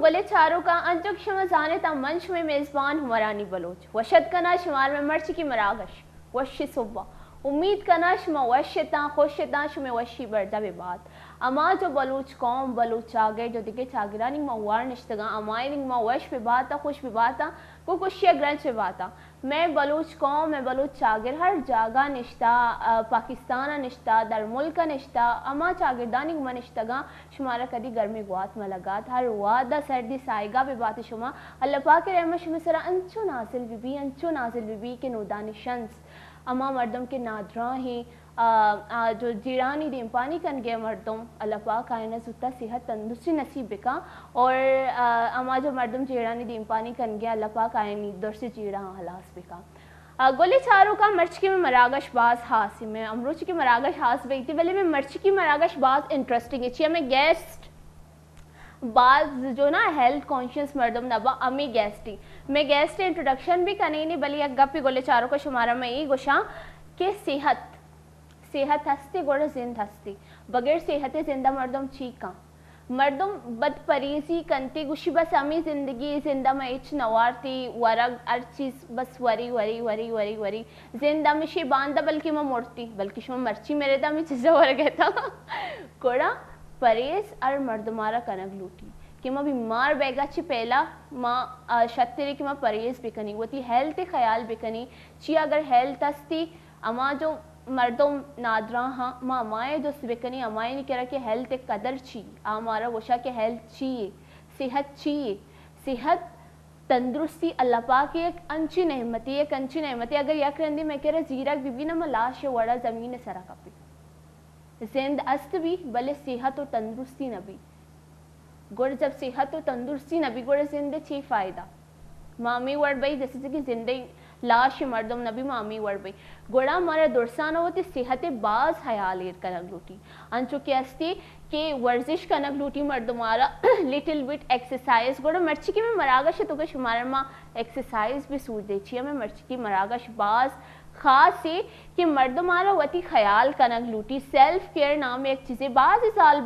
گلے چاروں کا انچک شما زانتا منش میں میزبان ہمرانی بلوچ وشد کنا شمار میں مرچ کی مراگش وشی صبح امید کنا شما وشتا خوشتا شما وشی بردا بے بات اما جو بلوچ قوم بلوچ چاگر جو دیگه چاگرانی موار نشتگا امائی نگ ما وش بے باتا خوش بے باتا کو کشی گرنچ بے باتا میں بلوچ قوم میں بلوچ چاگر ہر جاگہ نشتا پاکستان نشتا در ملک نشتا اما چاگردانی گما نشتگا شمارا کدی گرمی گوات ملگات ہر وعدہ سردی سائگا بے بات شما اللہ پاک رحمہ شما سرا انچو نازل بی کے نودانی شنس اما مردم کے نادراں ہی جو جیرانی دیم پانی کن گئے مردم اللہ پاک آئینہ زودتا صحت تندرستی نصیب بکا اور اما جو مردم جیرانی دیم پانی کن گئے اللہ پاک آئینی درسی جیران حلاس بکا گولی چاروں کا مرچکی میں مراگش باز ہاسی میں امروچ کی مراگش ہاس بیتی ولی میں مرچکی مراگش باز انٹرسٹنگ ہے چیئے میں گیسٹ بعض جو نا ہیلتھ کانشیس مردم نبا امی گیسٹی میں گیسٹ انٹروڈکشن بھی کنی نہیں بلی یک گپی گولی چاروں کا شمارہ میں یہ گوشاں کہ صحت ہستی گوڑا زند ہستی بغیر صحت زندہ مردم چیکاں مردم بد پریزی کنتی گوشی بس امی زندگی زندہ میں اچ نوارتی ورگ ہر چیز بس وری زندہ میں شی باندہ بلکہ میں مرتی بلکہ شما مرچی میرے دا میں چیزا ورگے تھا گوڑا پریز اور مردمارا کنگ لوٹی کہ ماں بیمار بیگا چی پہلا ماں شتری کہ ماں پریز بکنی وہ تھی ہیلتھ خیال بکنی چی اگر ہیلتھ ہستی اما جو مردم نادراں ہاں ماں امائے جو بکنی امائے نہیں کہہ رہا کہ ہیلتھ قدر چی آمارا وشا کہ ہیلتھ چیئے صحت تندرستی اللہ پاک ایک انچی نعمتی اگر یک رندی میں کہہ رہا زیرک بی بی نا ملاش وڑا زمین سرا کپی زند است بھی بلے صحت و تندرستی نبی گوڑ جب صحت و تندرستی نبی گوڑ زند چی فائدہ مامی وڑ بھئی جیسے کہ زندگی لاش مردم نبی مامی وڑ بھئی گوڑا ہمارا درسانہ ہوتی صحت باز حیال ایر کنگ لوٹی انچو کی استی کہ ورزش کنگ لوٹی مردمارا لیٹل بٹ ایکسرسائز گوڑا مرچی کی میں مراگش ہے تو کہ شمارا ماں ایکسرسائز بھی سوچ دے چی ہے میں مرچی کی مراگش باز خاص ہے کہ مردمارا وطی خیال کنگ لوٹی سیلف کیئر نام ایک چیزیں بعض سال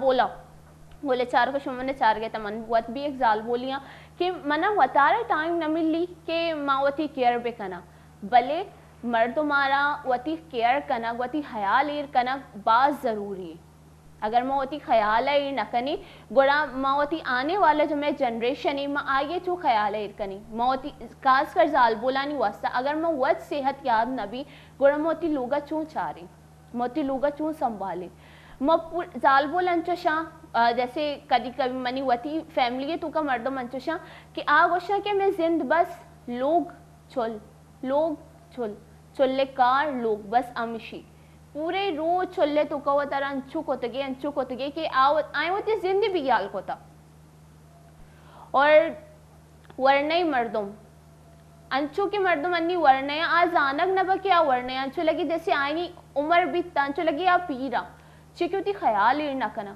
بولے چار کو شما نے چار گئے تا من وقت بھی ایک زال بولیاں کہ منہ وطارہ ٹائم نہ ملی کہ ماں وطی کیئر بے کنا بلے مردو مارا وطی کیئر کنا وطی خیال ایر کنا باز ضروری ہے اگر ماں وطی خیال ایر نہ کنی گوڑا ماں وطی آنے والا جو میں جنریشن ہے ماں آئیے چو خیال ایر کنی ماں وطی خاص کر زال بولانی واسطہ اگر ماں وط صحت یاد نہ بھی گوڑا ماں وطی لوگا چون چاری ماں وطی لوگا چون سنبھالے ماں زال بول انچوشاں جیسے کدی کبھی منی وطی فیملی تو کا مردم انچوشاں کہ آگوشاں کہ میں زند بس لوگ چلے کار لوگ بس امشی پورے روز چلے تو کا وطر انچو کتگے کہ آئیں وطی زندی بھی یال کوتا اور ورنئی مردم انچو کے مردم انی ورنیا آج آنگ نبا کیا ورنیا انچو لگی جیسے آئینی عمر بیتا انچو لگی آپ پیرا چکہ ہوتی خیال ایر نہ کنا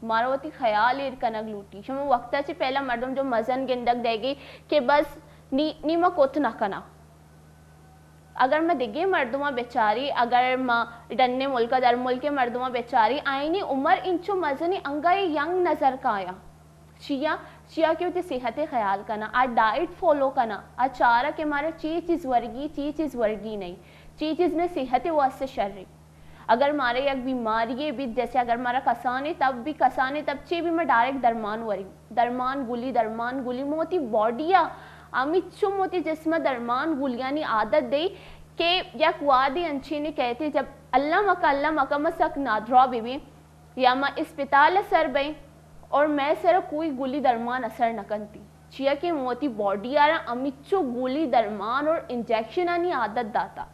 مارا ہوتی خیال ایر کنگ لوٹی شما وقتا چی پہلا مردم جو مزن گندگ دے گی کہ بس نیمہ کوت نہ کنا اگر میں دیگے مردمہ بیچاری اگر میں ڈننے ملکہ در ملک مردمہ بیچاری آئینی عمر انچو مزنی انگائی ینگ نظر کا آیا چیا کی ہوتی صحت خیال کنا آ ڈائٹ فولو کنا آ چارہ کہ مارا چیز ورگی نہیں چیز میں صحت واسطے شرری اگر مارے یک بیماری بھی جیسے اگر مارا کسانے تب چی بھی میں ڈائریکٹ درمان گلی موتی باڈیا امیچو موتی جسمہ درمان گلیانی عادت دے کہ یک وادی انچی نے کہتے جب اللہ مکہ مسک نادرا بھی یا میں اسپتال سر بیں اور میں سر کوئی گلی درمان اثر نہ کنتی چیا کہ موتی باڈی آرہا امیچو گلی درمان اور انجیکشن آنی عادت داتا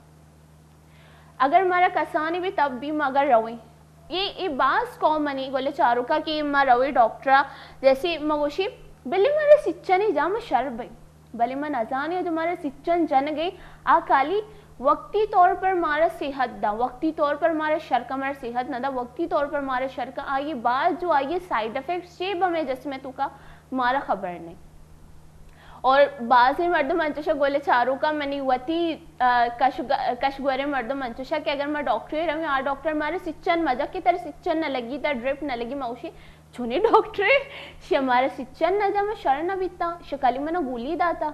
اگر مارا کسانی بھی تب بھی مگر روئیں یہ باز کامنی گولے چاروں کا کہ ماں روئی ڈاکٹرہ جیسے مگوشی بلی مارے سچنی جا میں شر بھئی بلی میں نظانی ہے جو مارے سچن جن گئی آکالی وقتی طور پر مارا صحت دا وقتی طور پر مارے شرکہ مارا صحت نہ دا وقتی طور پر مارے شرکہ آئیے بعض جو آئیے سائیڈ افیکٹس چیب ہمیں جس میں تو کا مارا خبر نہیں اور بعض مردم انچوشا گولے چاروں کا منی وطی کشگورے مردم انچوشا کہ اگر میں ڈاکٹر رہی ڈاکٹر مارے سچن مجا کی طرح سچن نہ لگی تر ڈرپ نہ لگی موشی Juni doctor Shamara Sichan Najama Sharana Vita, Shakali Mana Guli Data.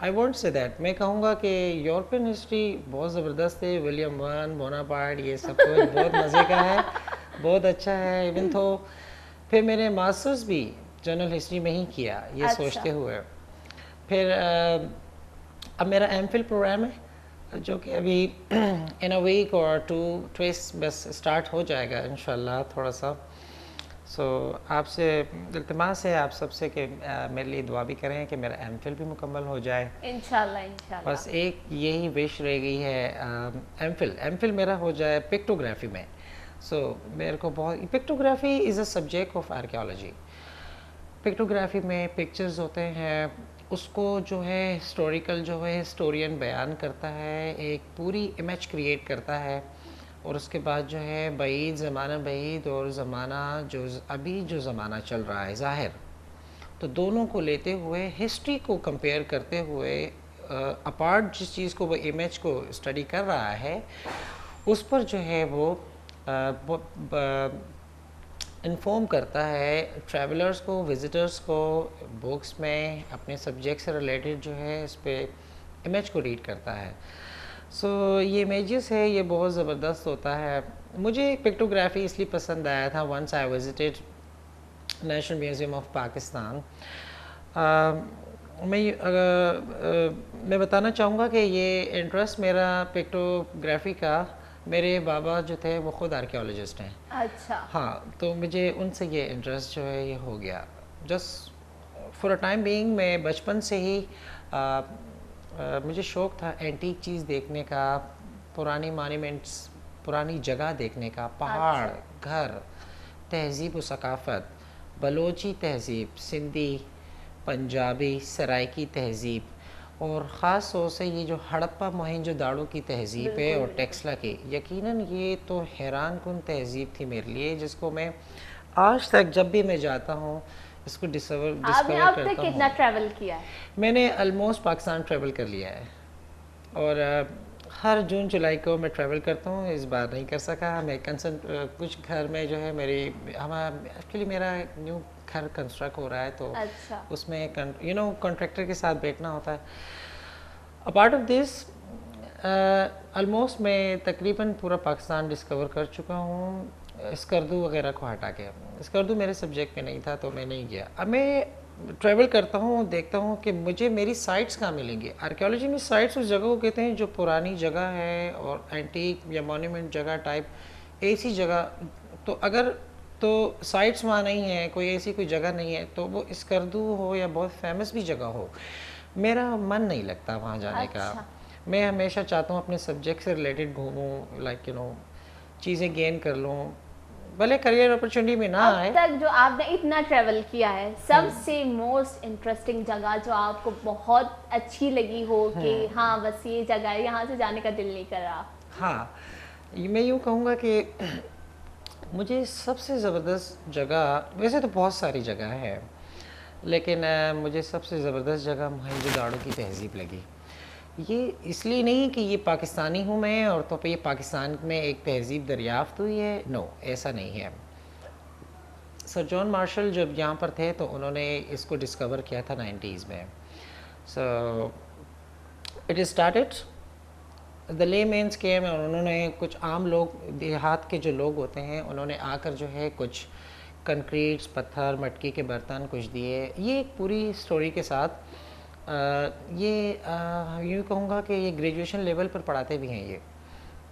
I won't say that. میں کہوں گا کہ یورپین ہسٹری بہت زبردست ہے. ولیم ون، بوناپارٹ، یہ سب کچھ بہت مزے کا ہے، بہت اچھا ہے. ایون تو پھر میں نے ماسٹرز بھی جنرل ہسٹری میں ہی کیا یہ سوچتے ہوئے. پھر اب میرا ایم فل پروگرام ہے جو کہ ابھی ان اے ویک اور ٹو بس اسٹارٹ ہو جائے گا انشاءاللہ تھوڑا سا. سو آپ سے التماس ہے آپ سب سے کہ میرے لیے دعا بھی کریں کہ میرا ایم فل بھی مکمل ہو جائے انشاءاللہ. بس ایک یہی وش رہ گئی ہے. ایم فل میرا ہو جائے پکٹوگرافی میں. سو میرے کو بہت pictography is a subject of archaeology. Pictography میں پکچرز ہوتے ہیں، اس کو جو ہے ہسٹوریکل جو ہے ہسٹورین بیان کرتا ہے، ایک پوری امیج کریٹ کرتا ہے، اور اس کے بعد جو ہے بعید زمانہ بعید اور زمانہ جو ابھی جو زمانہ چل رہا ہے ظاہر، تو دونوں کو لیتے ہوئے ہسٹری کو کمپیئر کرتے ہوئے اپارٹ جس چیز کو وہ امیج کو اسٹڈی کر رہا ہے اس پر جو ہے وہ انفارم کرتا ہے ٹریولرز کو، وزٹرز کو، بکس میں اپنے سبجیکٹ سے ریلیٹڈ جو ہے اس پہ امیج کو ریڈ کرتا ہے. سو یہ امیجز ہے یہ بہت زبردست ہوتا ہے. مجھے پکٹوگرافی اس لیے پسند آیا تھا once I visited National Museum of Pakistan. میں بتانا چاہوں گا کہ یہ انٹرسٹ میرا پکٹوگرافی کا، میرے بابا جو تھے وہ خود آرکیالوجسٹ ہیں. اچھا. ہاں تو مجھے ان سے یہ انٹرسٹ جو ہے یہ ہو گیا. Just for a time being میں بچپن سے ہی مجھے شوق تھا اینٹیک چیز دیکھنے کا، پرانی مانیمنٹس، پرانی جگہ دیکھنے کا، پہاڑ، گھر، تہذیب و ثقافت، بلوچی تہذیب، سندھی، پنجابی، سرائکی تہذیب، اور خاص طور سے یہ جو ہڑپا موہنجو داڑو کی تہذیب ہے اور ٹیکسلا کی، یقیناً یہ تو حیران کن تہذیب تھی میرے لیے جس کو میں آج تک جب بھی میں جاتا ہوں اس کو ڈسکور آپ نے اب کرتا تک ہوں. کتنا ٹریول کیا ہے؟ میں نے آلموسٹ پاکستان ٹریول کر لیا ہے، اور ہر جون جولائی کو میں ٹریول کرتا ہوں. اس بار نہیں کر سکا میں کچھ گھر میں جو ہے ایکچولی میرا نیو گھر کنسٹرکٹ ہو رہا ہے تو اس میں کانٹریکٹر کے ساتھ بیٹھنا ہوتا ہے. اپارٹ آف دس آلموسٹ میں تقریباً پورا پاکستان ڈسکور کر چکا ہوں اسکردو وغیرہ کو ہٹا کے. اسکردو میرے سبجیکٹ میں نہیں تھا تو میں نہیں گیا. اب میں ٹریول کرتا ہوں، دیکھتا ہوں کہ مجھے میری سائٹس کہاں ملیں گی. آرکیالوجی میں سائٹس اس جگہ کو کہتے ہیں جو پرانی جگہ ہے اور اینٹیک یا مونیومنٹ جگہ ٹائپ ایسی جگہ. تو اگر تو سائٹس وہاں نہیں ہیں، کوئی ایسی کوئی جگہ نہیں ہے تو وہ اسکردو ہو یا بہت فیمس بھی جگہ ہو میرا من نہیں لگتا وہاں جانے کا. میں ہمیشہ چاہتا ہوں اپنے سبجیکٹ سے ریلیٹڈ گھوموں، لائک چیزیں گین کر لوں، بھلے کریئر اپرچونٹی میں نہ آئے. اب تک جو آپ نے اتنا ٹریول کیا ہے، سب سے موسٹ انٹرسٹنگ جگہ جو آپ کو بہت اچھی لگی ہو کہ ہاں بس یہ جگہ ہے، یہاں سے جانے کا دل نہیں کر رہا؟ ہاں میں یوں کہوں گا کہ مجھے سب سے زبردست جگہ، ویسے تو بہت ساری جگہ ہے لیکن مجھے سب سے زبردست جگہ موہنجو داڑو کی تہذیب لگی. یہ اس لیے نہیں کہ یہ پاکستانی ہوں میں اور تو پہ یہ پاکستان میں ایک تہذیب دریافت ہوئی ہے، نو ایسا نہیں ہے. سر جان مارشل جب یہاں پر تھے تو انہوں نے اس کو ڈسکور کیا تھا 90s میں. سو اٹ اسٹارٹڈ دا لے مینس کیم، اور انہوں نے کچھ عام لوگ دیہات کے جو لوگ ہوتے ہیں انہوں نے آ کر جو ہے کچھ کنکریٹس، پتھر، مٹکی کے برتن کچھ دیے. یہ ایک پوری سٹوری کے ساتھ یہ یوں کہوں گا کہ یہ گریجویشن لیول پر پڑھاتے بھی ہیں.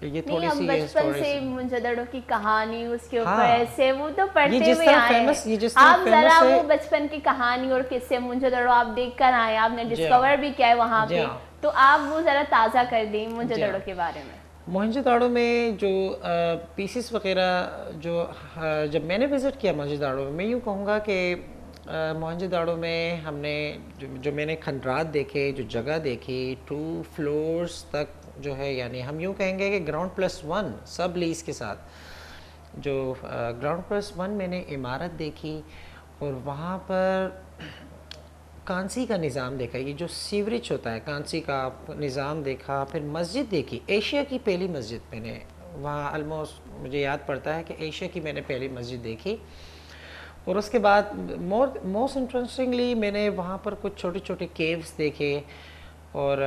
یہ تھوڑی سی بچپن سے موہنجو داڑو کی کہانی اس کے اوپر ایسے وہ تو پڑھتے ہوئے آئے ہیں. آپ ذرا وہ بچپن کی کہانی اور قصے موہنجو داڑو آپ دیکھ کر آئے، آپ نے ڈسکور بھی کیا ہے وہاں پہ، تو آپ وہ ذرا تازہ کر دیں موہنجو داڑو کے بارے میں. موہنجو داڑو میں جو پیسز وغیرہ جو جب میں نے وزٹ کیا موہنجو داڑو میں یوں کہوں گا کہ موہنجو داڑو میں ہم نے جو میں نے کھنڈرات دیکھے، جو جگہ دیکھی 2 فلورز تک جو ہے، یعنی ہم یوں کہیں گے کہ گراؤنڈ+1 سب لیز کے ساتھ جو گراؤنڈ+1 میں نے عمارت دیکھی، اور وہاں پر کانسی کا نظام دیکھا. یہ جو سیوریج ہوتا ہے کانسی کا نظام دیکھا. پھر مسجد دیکھی، ایشیا کی پہلی مسجد میں نے وہاں آلموسٹ مجھے یاد پڑتا ہے کہ ایشیا کی میں نے پہلی مسجد دیکھی. اور اس کے بعد موسٹ انٹرسٹنگلی میں نے وہاں پر کچھ چھوٹے چھوٹے کیوز دیکھے، اور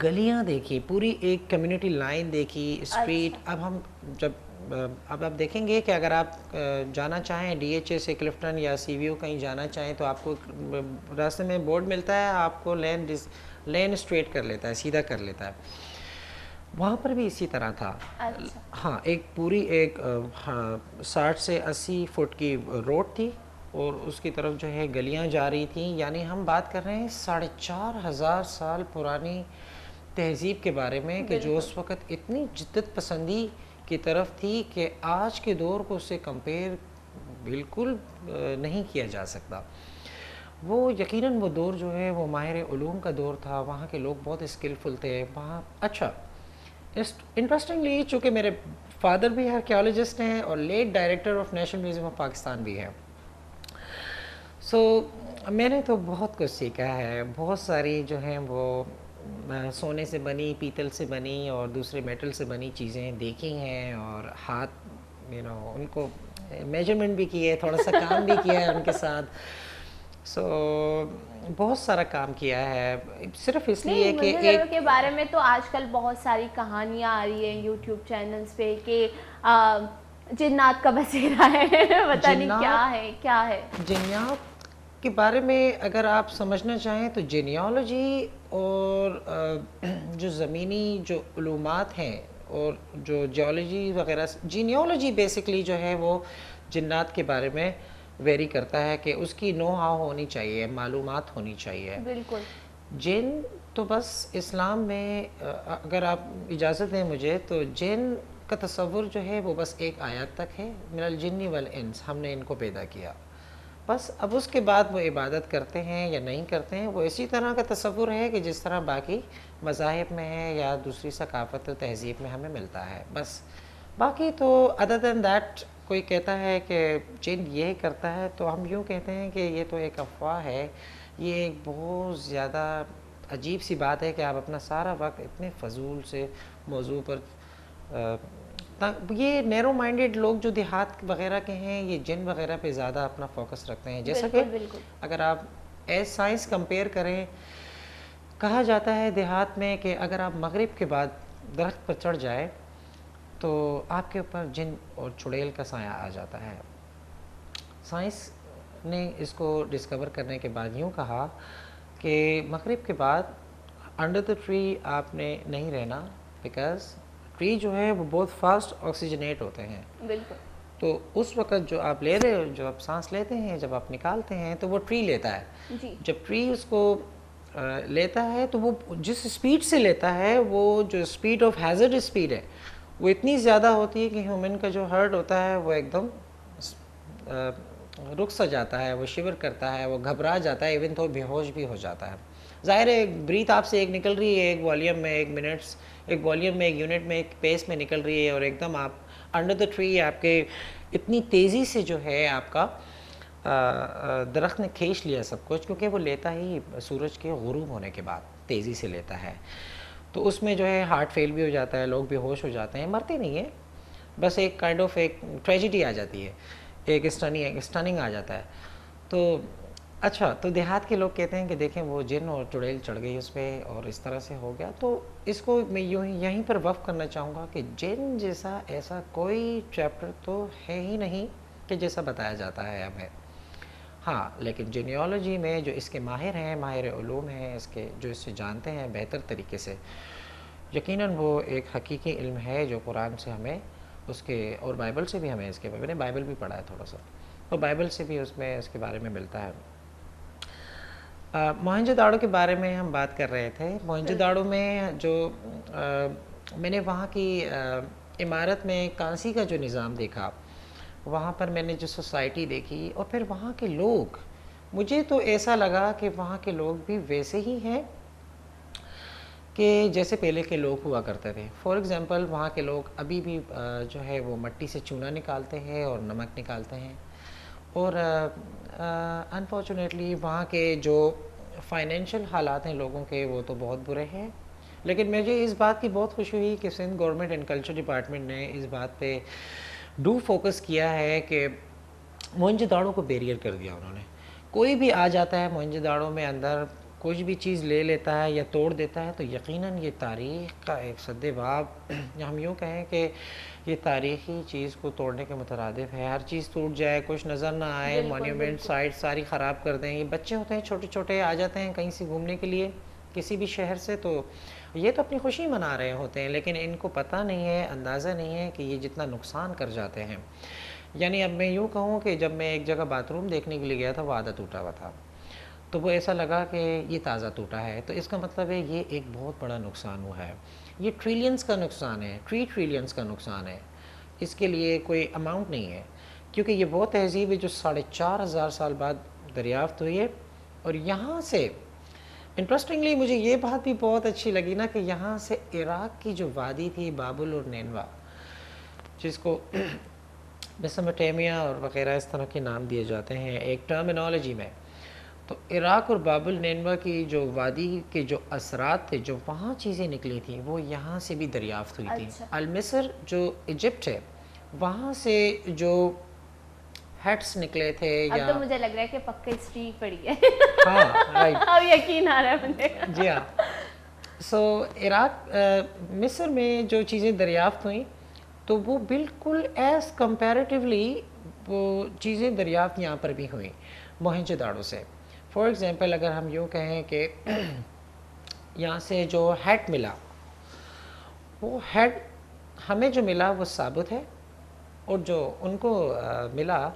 گلیاں دیکھی, پوری ایک کمیونٹی لائن دیکھی, اسٹریٹ. اب ہم جب اب آپ دیکھیں گے کہ اگر آپ جانا چاہیں ڈی ایچ اے سے کلفٹن یا سی وی او کہیں جانا چاہیں تو آپ کو راستے میں بورڈ ملتا ہے, آپ کو لین اسٹریٹ کر لیتا ہے, سیدھا کر لیتا ہے. وہاں پر بھی اسی طرح تھا. ہاں, ایک پوری ایک 60 سے 80 فٹ کی روڈ تھی اور اس کی طرف جو ہے گلیاں جا رہی تھیں. یعنی ہم بات کر رہے ہیں 4,500 سال پرانی تہذیب کے بارے میں, کہ جو اس وقت اتنی جدت پسندی کی طرف تھی کہ آج کے دور کو اس سے کمپیئر بالکل نہیں کیا جا سکتا. وہ یقیناً وہ دور جو ہے وہ ماہر علوم کا دور تھا. وہاں کے لوگ بہت اسکلفل تھے وہاں. اچھا, انٹرسٹنگلی چونکہ میرے فادر بھی آرکیالوجسٹ ہیں اور late director of National Museum of Pakistan بھی ہیں, سو میں نے تو بہت کچھ سیکھا ہے. بہت ساری جو ہیں وہ سونے سے بنی, پیتل سے بنی اور دوسرے میٹل سے بنی چیزیں دیکھی ہیں, اور ہاتھ ان کو میجرمنٹ بھی کی ہے, تھوڑا سا کام بھی کیا ہے ان کے ساتھ. سو بہت سارا کام کیا ہے, صرف اس لیے کہ ایک کے بارے میں تو آج کل بہت ساری کہانیاں آ رہی ہیں یوٹیوب چینلز پہ کہ جنات کا بسیرا ہے, پتہ نہیں کیا ہے. جنات کے بارے میں اگر آپ سمجھنا چاہیں تو جینیالوجی اور جو زمینی جو علومات ہیں اور جو جیولوجی وغیرہ, جینیالوجی بیسکلی جو ہے وہ جنات کے بارے میں ویری کرتا ہے کہ اس کی نو ہاؤ ہونی چاہیے, معلومات ہونی چاہیے. بالکل. جن تو بس اسلام میں اگر آپ اجازت دیں مجھے تو جن کا تصور جو ہے وہ بس ایک آیت تک ہے, من الجن والانس, ہم نے ان کو پیدا کیا بس. اب اس کے بعد وہ عبادت کرتے ہیں یا نہیں کرتے ہیں وہ اسی طرح کا تصور ہے کہ جس طرح باقی مذاہب میں ہے یا دوسری ثقافت و تہذیب میں ہمیں ملتا ہے بس. باقی تو ادر دین دیٹ کوئی کہتا ہے کہ جن یہ کرتا ہے تو ہم یوں کہتے ہیں کہ یہ تو ایک افواہ ہے. یہ ایک بہت زیادہ عجیب سی بات ہے کہ آپ اپنا سارا وقت اتنے فضول سے موضوع پر, یہ نیرو مائنڈڈ لوگ جو دیہات وغیرہ کے ہیں یہ جن وغیرہ پہ زیادہ اپنا فوکس رکھتے ہیں. جیسا کہ اگر آپ ایز سائنس کمپیئر کریں, کہا جاتا ہے دیہات میں کہ اگر آپ مغرب کے بعد درخت پر چڑھ جائے تو آپ کے اوپر جن اور چڑیل کا سایہ آ جاتا ہے. سائنس نے اس کو ڈسکور کرنے کے بعد یوں کہا کہ مغرب کے بعد انڈر دا ٹری آپ نے نہیں رہنا, بیکاز ٹری جو ہے وہ بہت فاسٹ آکسیجنیٹ ہوتے ہیں. بالکل. تو اس وقت جو آپ لے رہے ہو, جو آپ سانس لیتے ہیں, جب آپ نکالتے ہیں تو وہ ٹری لیتا ہے. جب ٹری اس کو لیتا ہے تو وہ جس اسپیڈ سے لیتا ہے, وہ جو اسپیڈ آف ہیزرڈ اسپیڈ ہے وہ اتنی زیادہ ہوتی ہے کہ ہیومن کا جو ہارٹ ہوتا ہے وہ ایک دم رک سا جاتا ہے, وہ شیور کرتا ہے, وہ گھبرا جاتا ہے, ایون تو بے ہوش بھی ہو جاتا ہے. ظاہر ہے بریتھ آپ سے ایک نکل رہی ہے ایک والیوم میں, ایک والیوم میں, ایک یونٹ میں, ایک پیس میں نکل رہی ہے, اور ایک دم آپ انڈر دا ٹری آپ کے اتنی تیزی سے جو ہے آپ کا درخت نے کھینچ لیا سب کچھ, کیونکہ وہ لیتا ہی سورج کے غروب ہونے کے بعد تیزی سے لیتا ہے. تو اس میں جو ہے ہارٹ فیل بھی ہو جاتا ہے, لوگ بے ہوش ہو جاتے ہیں, مرتے نہیں ہیں, بس ایک کائنڈ آف ایک ٹریجڈی آ جاتی ہے, ایک اسٹننگ آ جاتا ہے. تو اچھا, تو دیہات کے لوگ کہتے ہیں کہ دیکھیں وہ جن اور چڑیل چڑھ گئی اس پہ اور اس طرح سے ہو گیا. تو اس کو میں یہیں پر وقف کرنا چاہوں گا کہ جن جیسا ایسا کوئی چیپٹر تو ہے ہی نہیں کہ جیسا بتایا جاتا ہے ہمیں. ہاں, لیکن جینیالوجی میں جو اس کے ماہر ہیں, ماہر علوم ہیں, اس کے جو اس سے جانتے ہیں بہتر طریقے سے, یقیناً وہ ایک حقیقی علم ہے جو قرآن سے ہمیں اس کے, اور بائبل سے بھی ہمیں اس کے, میں نے بائبل بھی پڑھا ہے تھوڑا سا, تو بائبل سے بھی اس میں اس کے بارے میں ملتا ہے. موہنجو داڑو کے بارے میں ہم بات کر رہے تھے. موہنجو داڑو میں جو میں نے وہاں کی عمارت میں کانسی کا جو نظام دیکھا, وہاں پر میں نے جو سوسائٹی دیکھی, اور پھر وہاں کے لوگ, مجھے تو ایسا لگا کہ وہاں کے لوگ بھی ویسے ہی ہیں کہ جیسے پہلے کے لوگ ہوا کرتے تھے. فار ایگزامپل وہاں کے لوگ ابھی بھی جو ہے وہ مٹی سے چونا نکالتے ہیں اور نمک نکالتے ہیں, اور انفارچونیٹلی وہاں کے جو فائنینشیل حالات ہیں لوگوں کے وہ تو بہت برے ہیں. لیکن مجھے اس بات کی بہت خوشی ہوئی کہ Sindh government and culture department نے اس بات پہ فوکس کیا ہے کہ موہنجو داڑو کو بیریئر کر دیا انہوں نے. کوئی بھی آ جاتا ہے موہنجو داڑو میں اندر, کچھ بھی چیز لے لیتا ہے یا توڑ دیتا ہے تو یقیناً یہ تاریخ کا ایک سد باب، یا ہم یوں کہیں کہ یہ تاریخی چیز کو توڑنے کے مترادف ہے. ہر چیز ٹوٹ جائے، کچھ نظر نہ آئے، مونیومنٹ سائٹ ساری خراب کر دیں. یہ بچے ہوتے ہیں چھوٹے چھوٹے، آ جاتے ہیں کہیں سے گھومنے کے لیے کسی بھی شہر سے، تو یہ تو اپنی خوشی منا رہے ہوتے ہیں، لیکن ان کو پتہ نہیں ہے، اندازہ نہیں ہے کہ یہ جتنا نقصان کر جاتے ہیں. یعنی اب میں یوں کہوں کہ جب میں ایک جگہ باتھ روم دیکھنے کے لیے گیا تھا، وہ آدھا ٹوٹا ہوا تھا، تو وہ ایسا لگا کہ یہ تازہ ٹوٹا ہے، تو اس کا مطلب ہے یہ ایک بہت بڑا نقصان ہوا ہے. یہ ٹریلینز کا نقصان ہے، ٹریلینز کا نقصان ہے. اس کے لیے کوئی اماؤنٹ نہیں ہے، کیونکہ یہ وہ تہذیب ہے جو 4,500 سال بعد دریافت ہوئی ہے. اور یہاں سے انٹرسٹنگلی مجھے یہ بات بھی بہت اچھی لگی نا، کہ یہاں سے عراق کی جو وادی تھی بابل اور نینوا، جس کو میسوپوٹیمیا اور وغیرہ اس طرح کے نام دیے جاتے ہیں ایک ٹرمینالوجی میں، تو عراق اور بابل نینوا کی جو وادی کے جو اثرات تھے، جو وہاں چیزیں نکلی تھیں، وہ یہاں سے بھی دریافت ہوئی تھیں. المصر جو ایجپٹ ہے، وہاں سے جو ہیٹس نکلے تھے، اب تو مجھے لگ رہا ہے کہ پکا ہسٹری پڑھی ہے. ہاں رائٹ، اب یقین آ رہا ہے مجھے. جی ہاں. سو عراق مصر میں جو چیزیں دریافت ہوئیں، تو وہ بالکل ایز کمپیریٹیولی وہ چیزیں دریافت یہاں پر بھی ہوئیں موہنجو داڑو سے. فار ایگزامپل اگر ہم یوں کہیں کہ یہاں سے جو ہیڈ ملا، وہ ہیڈ ہمیں جو ملا وہ ثابت ہے، اور جو ان کو ملا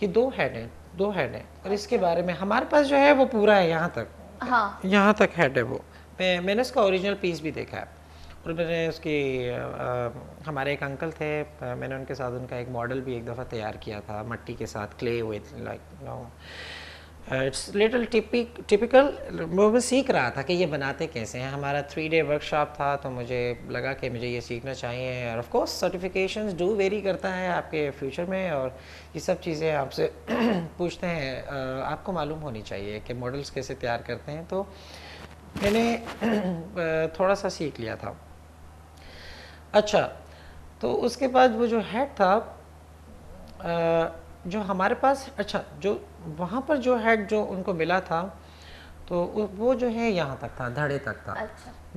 یہ دو ہیڈ ہیں. اور اس کے بارے میں ہمارے پاس جو ہے وہ پورا ہے، یہاں تک، یہاں تک ہیڈ ہے. وہ میں نے اس کا اوریجنل پیس بھی دیکھا ہے، اور میں نے اس کی ہمارے ایک انکل تھے، میں نے ان کے ساتھ ان کا ایک ماڈل بھی ایک دفعہ تیار کیا تھا مٹی کے ساتھ، clay with like it's little typical. میں سیکھ رہا تھا کہ یہ بناتے کیسے ہیں. ہمارا 3 day ورک شاپ تھا، تو مجھے لگا کہ مجھے یہ سیکھنا چاہیے. اور of course certifications do very کرتا ہے آپ کے فیوچر میں، اور یہ سب چیزیں آپ سے پوچھتے ہیں، آپ کو معلوم ہونی چاہیے کہ ماڈلز کیسے تیار کرتے ہیں. تو میں نے تھوڑا سا سیکھ لیا تھا. اچھا، تو اس کے بعد وہ جو ہیڈ تھا جو ہمارے پاس، اچھا جو وہاں پر جو ہیڈ جو ان کو ملا تھا، تو وہ جو ہے یہاں تک تھا، دھڑے تک تھا.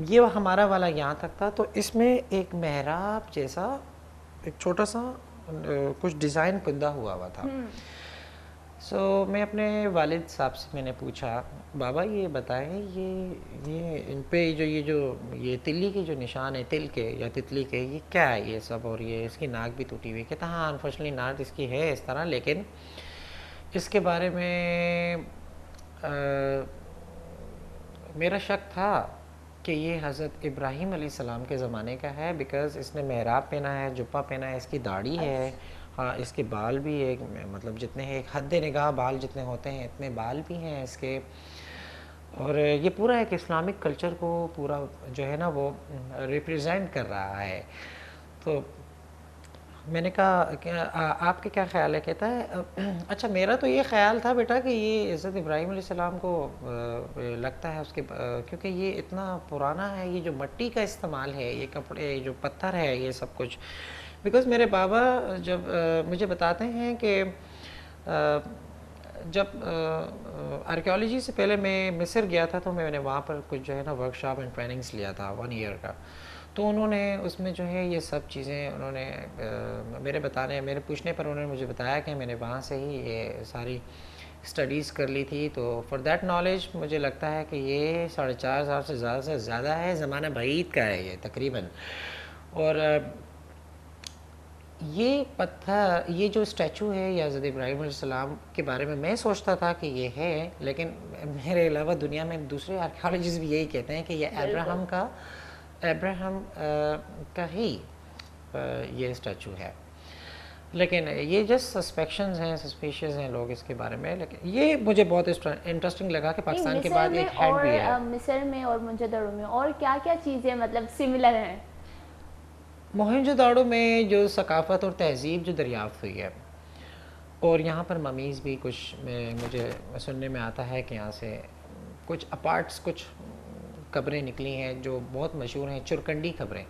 یہ ہمارا والا یہاں تک تھا. تو اس میں ایک محراب جیسا ایک چھوٹا سا کچھ ڈیزائن کندہ ہوا تھا. سو میں اپنے والد صاحب سے میں نے پوچھا، بابا یہ بتائیں یہ ان پہ یہ تلی کے جو نشان ہے، تل کے یا تتلی کے، یہ کیا ہے یہ سب؟ اور یہ اس کی ناک بھی ٹوٹی ہوئی. کہتا ہاں انفارچونیٹلی ناک اس کی ہے اس طرح، لیکن اس کے بارے میں میرا شک تھا کہ یہ حضرت ابراہیم علیہ السلام کے زمانے کا ہے، بیکاز اس نے محراب پہنا ہے، جبہ پہنا ہے، اس کی داڑھی ہے، ہاں اس کے بال بھی ایک مطلب جتنے ایک حد نگاہ بال جتنے ہوتے ہیں اتنے بال بھی ہیں اس کے. اور یہ پورا ایک اسلامک کلچر کو پورا جو ہے نا وہ ریپریزینٹ کر رہا ہے. تو میں نے کہا آپ کے کیا خیال ہے؟ کہتا ہے اچھا میرا تو یہ خیال تھا بیٹا کہ یہ حضرت ابراہیم علیہ السلام کو لگتا ہے اس کے، کیونکہ یہ اتنا پرانا ہے، یہ جو مٹی کا استعمال ہے، یہ کپڑے جو پتھر ہے، یہ سب کچھ. بیکاز میرے بابا جب مجھے بتاتے ہیں کہ جب آرکیالوجی سے پہلے میں مصر گیا تھا، تو میں نے وہاں پر کچھ جو ہے نا ورک شاپ اینڈ ٹریننگس لیا تھا 1 year کا. تو انہوں نے اس میں جو ہے یہ سب چیزیں انہوں نے میرے پوچھنے پر انہوں نے مجھے بتایا کہ میں نے وہاں سے ہی یہ ساری اسٹڈیز کر لی تھی. تو فار دیٹ نالج مجھے لگتا ہے کہ یہ 4,500 سے زیادہ ہے، زمانہ بعید کا ہے یہ تقریباً. اور یہ پتھر، یہ جو اسٹیچو ہے یہ حضرت ابراہیم علیہ السلام کے بارے میں سوچتا تھا کہ یہ ہے، لیکن میرے علاوہ دنیا میں دوسرے آرکیالوجسٹ بھی یہی کہتے ہیں کہ یہ ابراہم کا ہی یہ اسٹیچو ہے. لیکن یہ جسٹ سسپیکشنز ہیں، سسپیشیس ہیں لوگ اس کے بارے میں. لیکن یہ مجھے بہت انٹرسٹنگ لگا کہ پاکستان کے بعد ایک ہیڈ بھی ہے. مصر میں اور موہنجو داڑو میں اور کیا کیا چیزیں مطلب سملر ہیں؟ موہنجو داڑو میں جو ثقافت اور تہذیب جو دریافت ہوئی ہے، اور یہاں پر ممیز بھی کچھ مجھے سننے میں آتا ہے کہ یہاں سے کچھ اپارٹس، کچھ قبریں نکلی ہیں جو بہت مشہور ہیں، چرکنڈی قبریں.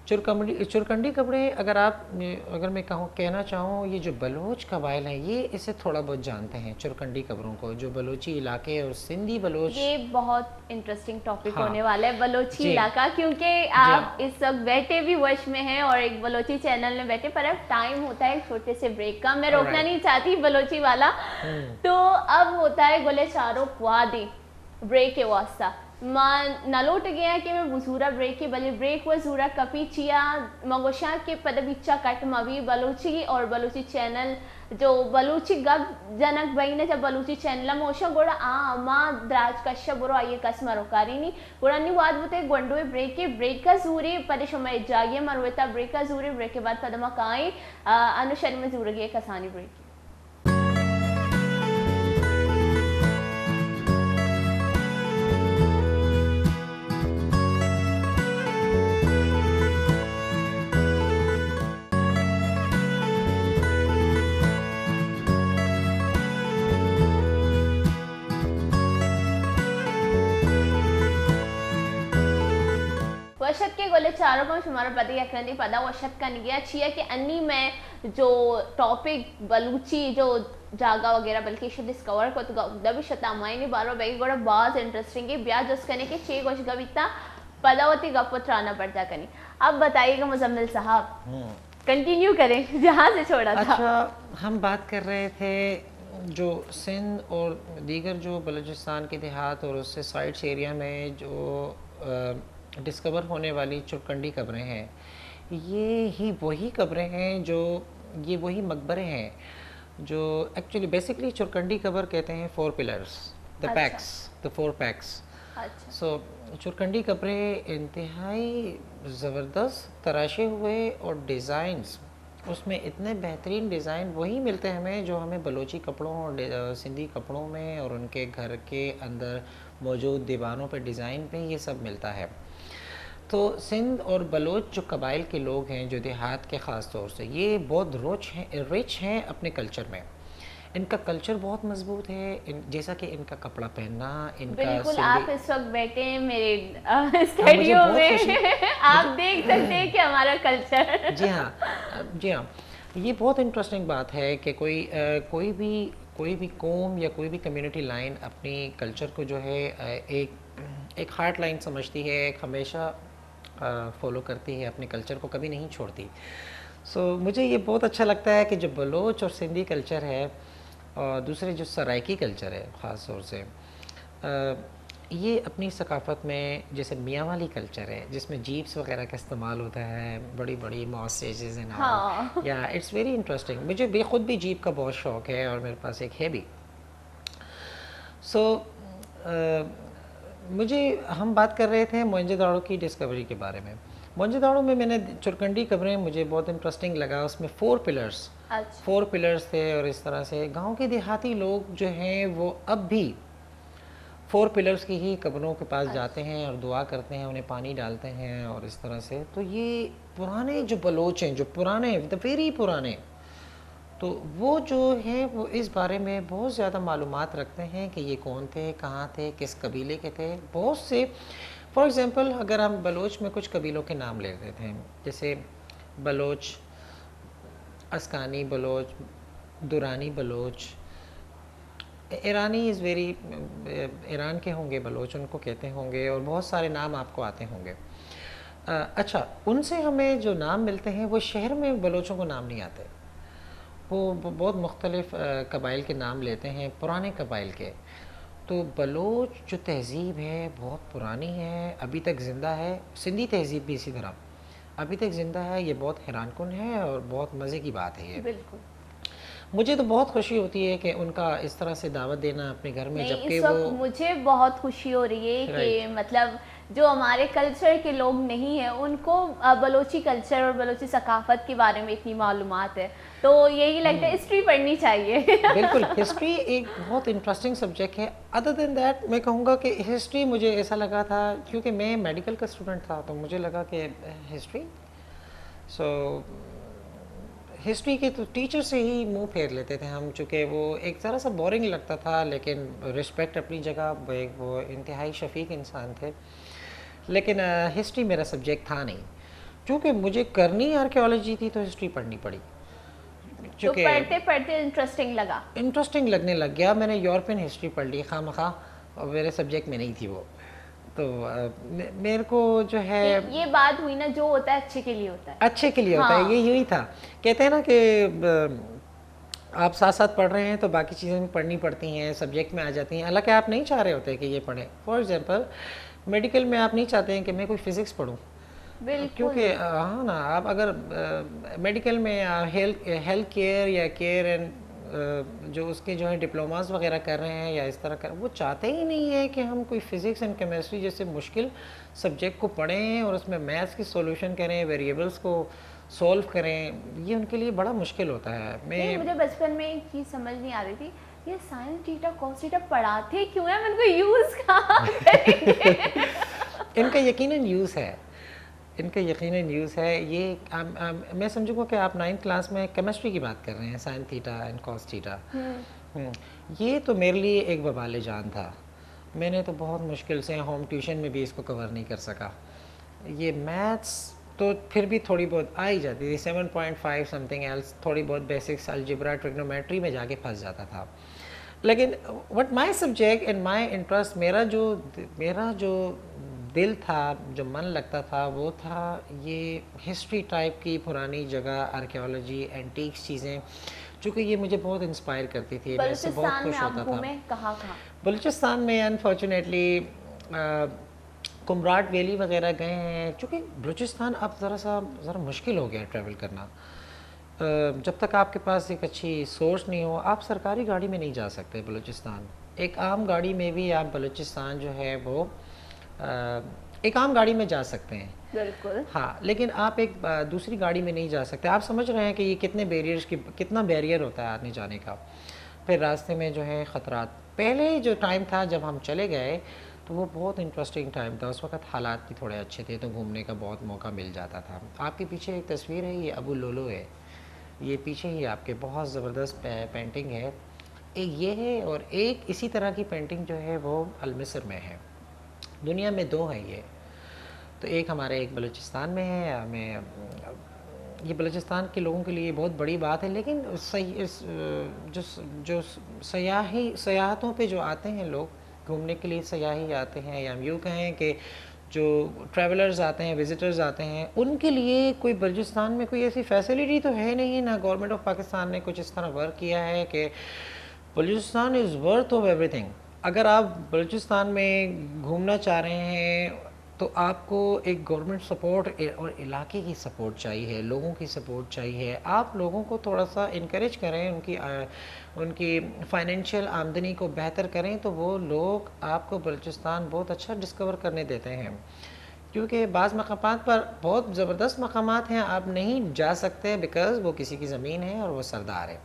چرکنڈی کپڑے اگر میں کہنا چاہوں، یہ جو بلوچ قبائل ہیں یہ اسے تھوڑا بہت جانتے ہیں چرکنڈی کپڑوں کو، جو بلوچی علاقے اور سندھی بلوچ. یہ بہت انٹرسٹنگ ٹاپک ہونے والا ہے بلوچی علاقہ، کیونکہ جی آپ اس وقت بیٹھے بھی وش میں ہیں اور ایک بلوچی چینل میں بیٹھے، پر اب ٹائم ہوتا ہے ایک چھوٹے سے بریک کا، میں روکنا نہیں چاہتی بلوچی والا. تو اب ہوتا ہے گلے چاروں پوادی بریک کے واسطہ ما نلوٹ گیا کہ میں بزورا بریک کے بلی بریک و زورا کپی چیا مگوشا کے پدبچا کٹ موی بلوچی اور بلوچی چینل جو بلوچی گگ جنک بہینے جب بلوچی چینل موشا گوڑا ما دراج کشا برو آئیے کس مروکاری نہیں گوڑا نہیں واد بوتے گونڈوے بریک کے بریک کا زوری پدش میں جاگیے مرویتا بریک کا زوری بریک کے بعد پدما کائیں انو شر میں زورگیے کسانی بریک کی. وشت کے گولے چاروں کو شمارا پتی اکرندی پدا وشت کا نگیا چیا کہ انی میں جو ٹاپک بلوچی جو جاگا وغیرہ بلکہ شد ڈسکور کو تو دبی شتا مائنی بارو بیگی گوڑا باز انٹرسٹنگ ہے بیا جس کرنے کے چھ گوش گویتا پدا ہوتی گپت رانا پڑتا کنی. اب بتائیے گا مزمل صاحب کنٹینیو کریں جہاں سے چھوڑا تھا. اچھا ہم بات کر رہے تھے جو سندھ اور دیگر جو بلوچستان کے دیہات اور اس سے سائٹس ایریا میں جو ڈسکور ہونے والی چرکنڈی قبریں ہیں، یہ ہی وہی قبریں ہیں جو یہ وہی مقبرے ہیں جو ایکچولی بیسکلی چرکنڈی قبر کہتے ہیں 4 پلرس دا پیکس دا 4 پیکس. سو چرکنڈی قبریں انتہائی زبردست تراشے ہوئے اور ڈیزائنز اس میں اتنے بہترین ڈیزائن وہی ملتے ہیں ہمیں جو ہمیں بلوچی کپڑوں اور سندھی کپڑوں میں اور ان کے گھر کے اندر موجود دیواروں پہ ڈیزائن پہ یہ سب ملتا ہے. تو سندھ اور بلوچ جو قبائل کے لوگ ہیں جو دیہات کے خاص طور سے یہ بہت رچ ہیں اپنے کلچر میں. ان کا کلچر بہت مضبوط ہے، جیسا کہ ان کا کپڑا پہننا، ان کا بالکل آپ اس وقت بیٹھے ہیں میرے اسٹوڈیو میں، آپ دیکھ سکتے ہیں کہ ہمارا کلچر. جی ہاں یہ بہت انٹرسٹنگ بات ہے کہ کوئی بھی قوم یا کوئی بھی کمیونٹی لائن اپنی کلچر کو جو ہے ایک ہارٹ لائن سمجھتی ہے، ایک ہمیشہ فالو کرتی ہے، اپنے کلچر کو کبھی نہیں چھوڑتی. سو مجھے یہ بہت اچھا لگتا ہے کہ جو بلوچ اور سندھی کلچر ہے اور دوسرے جو سرائکی کلچر ہے خاص طور سے، یہ اپنی ثقافت میں جیسے میاں والی کلچر ہے جس میں جیپس وغیرہ کا استعمال ہوتا ہے، بڑی بڑی ماسٹیجز ہیں یا اٹس ویری انٹرسٹنگ. مجھے خود بھی جیپ کا بہت شوق ہے اور میرے پاس ایک ہے بھی. سو ہم بات کر رہے تھے موئنجو داڑو کی ڈسکوری کے بارے میں. موئنجو داڑو میں نے چرکنڈی قبریں مجھے بہت انٹرسٹنگ لگا، اس میں 4 پلرز تھے اور اس طرح سے گاؤں کے دیہاتی لوگ جو ہیں وہ اب بھی 4 پلرز کی ہی قبروں کے پاس جاتے ہیں اور دعا کرتے ہیں، انہیں پانی ڈالتے ہیں اور اس طرح سے. تو یہ پرانے جو بلوچ ہیں، جو پرانے ویری پرانے، تو وہ جو ہیں وہ اس بارے میں بہت زیادہ معلومات رکھتے ہیں کہ یہ کون تھے، کہاں تھے، کس قبیلے کے تھے. بہت سے فار ایگزامپل اگر ہم بلوچ میں کچھ قبیلوں کے نام لے لیتے ہیں جیسے بلوچ، اسکانی بلوچ، دورانی بلوچ، ایرانی ایران کے ہوں گے بلوچ، ان کو کہتے ہوں گے، اور بہت سارے نام آپ کو آتے ہوں گے. اچھا ان سے ہمیں جو نام ملتے ہیں وہ شہر میں بلوچوں کو نام نہیں آتے، وہ بہت مختلف قبائل کے نام لیتے ہیں، پرانے قبائل کے. تو بلوچ جو تہذیب ہے بہت پرانی ہے، ابھی تک زندہ ہے. سندھی تہذیب بھی اسی طرح ابھی تک زندہ ہے. یہ بہت حیران کن ہے اور بہت مزے کی بات ہے. یہ بالکل مجھے تو بہت خوشی ہوتی ہے کہ ان کا اس طرح سے دعوت دینا اپنے گھر میں، جبکہ وہ مجھے بہت خوشی ہو رہی ہے کہ مطلب جو ہمارے کلچر کے لوگ نہیں ہیں ان کو بلوچی کلچر اور بلوچی ثقافت کے بارے میں اتنی معلومات ہے. تو یہی لگتا ہے ہسٹری پڑھنی چاہیے. بالکل ہسٹری ایک بہت انٹرسٹنگ سبجیکٹ ہے. ادر دین دیٹ میں کہوں گا کہ ہسٹری مجھے ایسا لگا تھا کیونکہ میں میڈیکل کا اسٹوڈنٹ تھا تو مجھے لگا کہ ہسٹری ہسٹری کے تو ٹیچر سے ہی منہ پھیر لیتے تھے ہم، چونکہ وہ ایک ذرا سا بورنگ لگتا تھا، لیکن رسپیکٹ اپنی جگہ، وہ انتہائی شفیق انسان تھے. لیکن ہسٹری میرا سبجیکٹ تھا نہیں. چونکہ مجھے کرنی آرکیالوجی تھی تو ہسٹری پڑھنی پڑی، تو چونکہ پڑھتے پڑھتے انٹرسٹنگ لگا. انٹرسٹنگ لگنے لگ گیا. میں نے یورپین ہسٹری پڑھ لی خواہ مخواہ، اور میرے سبجیکٹ میں نہیں تھی وہ. تو میرے کو جو ہے یہ بات ہوئی نا، جو ہوتا ہے اچھے کے لیے ہوتا ہے. اچھے کے لیے ہوتا ہے. یہ یوں ہی تھا. کہتے ہیں نا کہ آپ ساتھ ساتھ پڑھ رہے ہیں تو باقی چیزیں بھی پڑھنی پڑتی ہیں، سبجیکٹ میں آ جاتی ہیں. حالانکہ آپ نہیں چاہ رہے ہوتے کہ یہ پڑھیں. فار ایگزامپل میڈیکل میں آپ نہیں چاہتے ہیں کہ میں کوئی فزکس پڑھوں، کیونکہ ہاں نا، آپ اگر میڈیکل میں ہیلتھ کیئر یا کیئر اینڈ جو اس کے جو ہے ڈپلوماز وغیرہ کر رہے ہیں یا اس طرح کر، وہ چاہتے ہی نہیں ہے کہ ہم کوئی فزکس اینڈ کیمسٹری جیسے مشکل سبجیکٹ کو پڑھیں اور اس میں میتھس کی سولوشن کریں، ویریبلس کو سولو کریں. یہ ان کے لیے بڑا مشکل ہوتا ہے. مجھے بچپن میں ایک چیز سمجھ نہیں آ رہی تھی، یہ سائن تھیٹا کاس تھیٹا پڑھاتے کیوں ہیں، ان کو یوز کہاں کریں گے؟ ان کا یقیناً یوز ہے، ان کا یقیناً یوز ہے. یہ میں سمجھوں گا کہ آپ 9th کلاس میں کیمسٹری کی بات کر رہے ہیں، sine theta and cos theta. یہ تو میرے لیے ایک وبال جان تھا. میں نے تو بہت مشکل سے ہوم ٹیوشن میں بھی اس کو کور نہیں کر سکا. یہ میتھس تو پھر بھی تھوڑی بہت آ ہی جاتی تھی، 7.5 سم تھنگ ایلس، تھوڑی بہت بیسکس الجبرا ٹریگنومیٹری میں جا کے پھنس جاتا تھا. لیکن what my subject and my interest, میرا جو دل تھا، جو من لگتا تھا، وہ تھا یہ ہسٹری ٹائپ کی پرانی جگہ، آرکیالوجی، اینٹیکس چیزیں، چونکہ یہ مجھے بہت انسپائر کرتی تھی. میں اس سے بہت خوش ہوتا تھا. کہاں کہاں؟ بلوچستان میں انفارچونیٹلی کمراٹ ویلی وغیرہ گئے ہیں. چونکہ بلوچستان اب ذرا مشکل ہو گیا ٹریول کرنا. جب تک آپ کے پاس ایک اچھی سورس نہیں ہو، آپ سرکاری گاڑی میں نہیں جا سکتے بلوچستان. ایک عام گاڑی میں بھی آپ بلوچستان جو ہے وہ ایک عام گاڑی میں جا سکتے ہیں، بالکل ہاں، لیکن آپ ایک دوسری گاڑی میں نہیں جا سکتے. آپ سمجھ رہے ہیں کہ یہ کتنا بیریئر ہوتا ہے آنے جانے کا. پھر راستے میں جو ہے خطرات. پہلے جو ٹائم تھا جب ہم چلے گئے تو وہ بہت انٹرسٹنگ ٹائم تھا. اس وقت حالات بھی تھوڑے اچھے تھے تو گھومنے کا بہت موقع مل جاتا تھا. آپ کے پیچھے ایک تصویر ہے، یہ ابو لولو ہے. یہ پیچھے ہی آپ کے بہت زبردست پینٹنگ ہے. ایک یہ ہے اور ایک اسی طرح کی پینٹنگ جو ہے وہ المصر میں ہے. دنیا میں 2 ہیں یہ. تو ایک ہمارے ایک بلوچستان میں ہے. یہ بلوچستان کے لوگوں کے لیے بہت بڑی بات ہے. لیکن جو سیاحتوں پہ جو آتے ہیں لوگ گھومنے کے لیے، سیاحی آتے ہیں، یا ہم یوں کہیں کہ جو ٹریولرز آتے ہیں، وزٹرز آتے ہیں، ان کے لیے کوئی بلوچستان میں کوئی ایسی فیسلٹی تو ہے نہیں. نہ گورنمنٹ آف پاکستان نے کچھ اس طرح ورک کیا ہے کہ Balochistan is worth of every thing. اگر آپ بلوچستان میں گھومنا چاہ رہے ہیں تو آپ کو ایک گورنمنٹ سپورٹ اور علاقے کی سپورٹ چاہیے، لوگوں کی سپورٹ چاہیے. آپ لوگوں کو تھوڑا سا انکریج کریں، ان کی فائنینشیل آمدنی کو بہتر کریں، تو وہ لوگ آپ کو بلوچستان بہت اچھا ڈسکور کرنے دیتے ہیں. کیونکہ بعض مقامات پر بہت زبردست مقامات ہیں، آپ نہیں جا سکتے بیکاز وہ کسی کی زمین ہے اور وہ سردار ہے.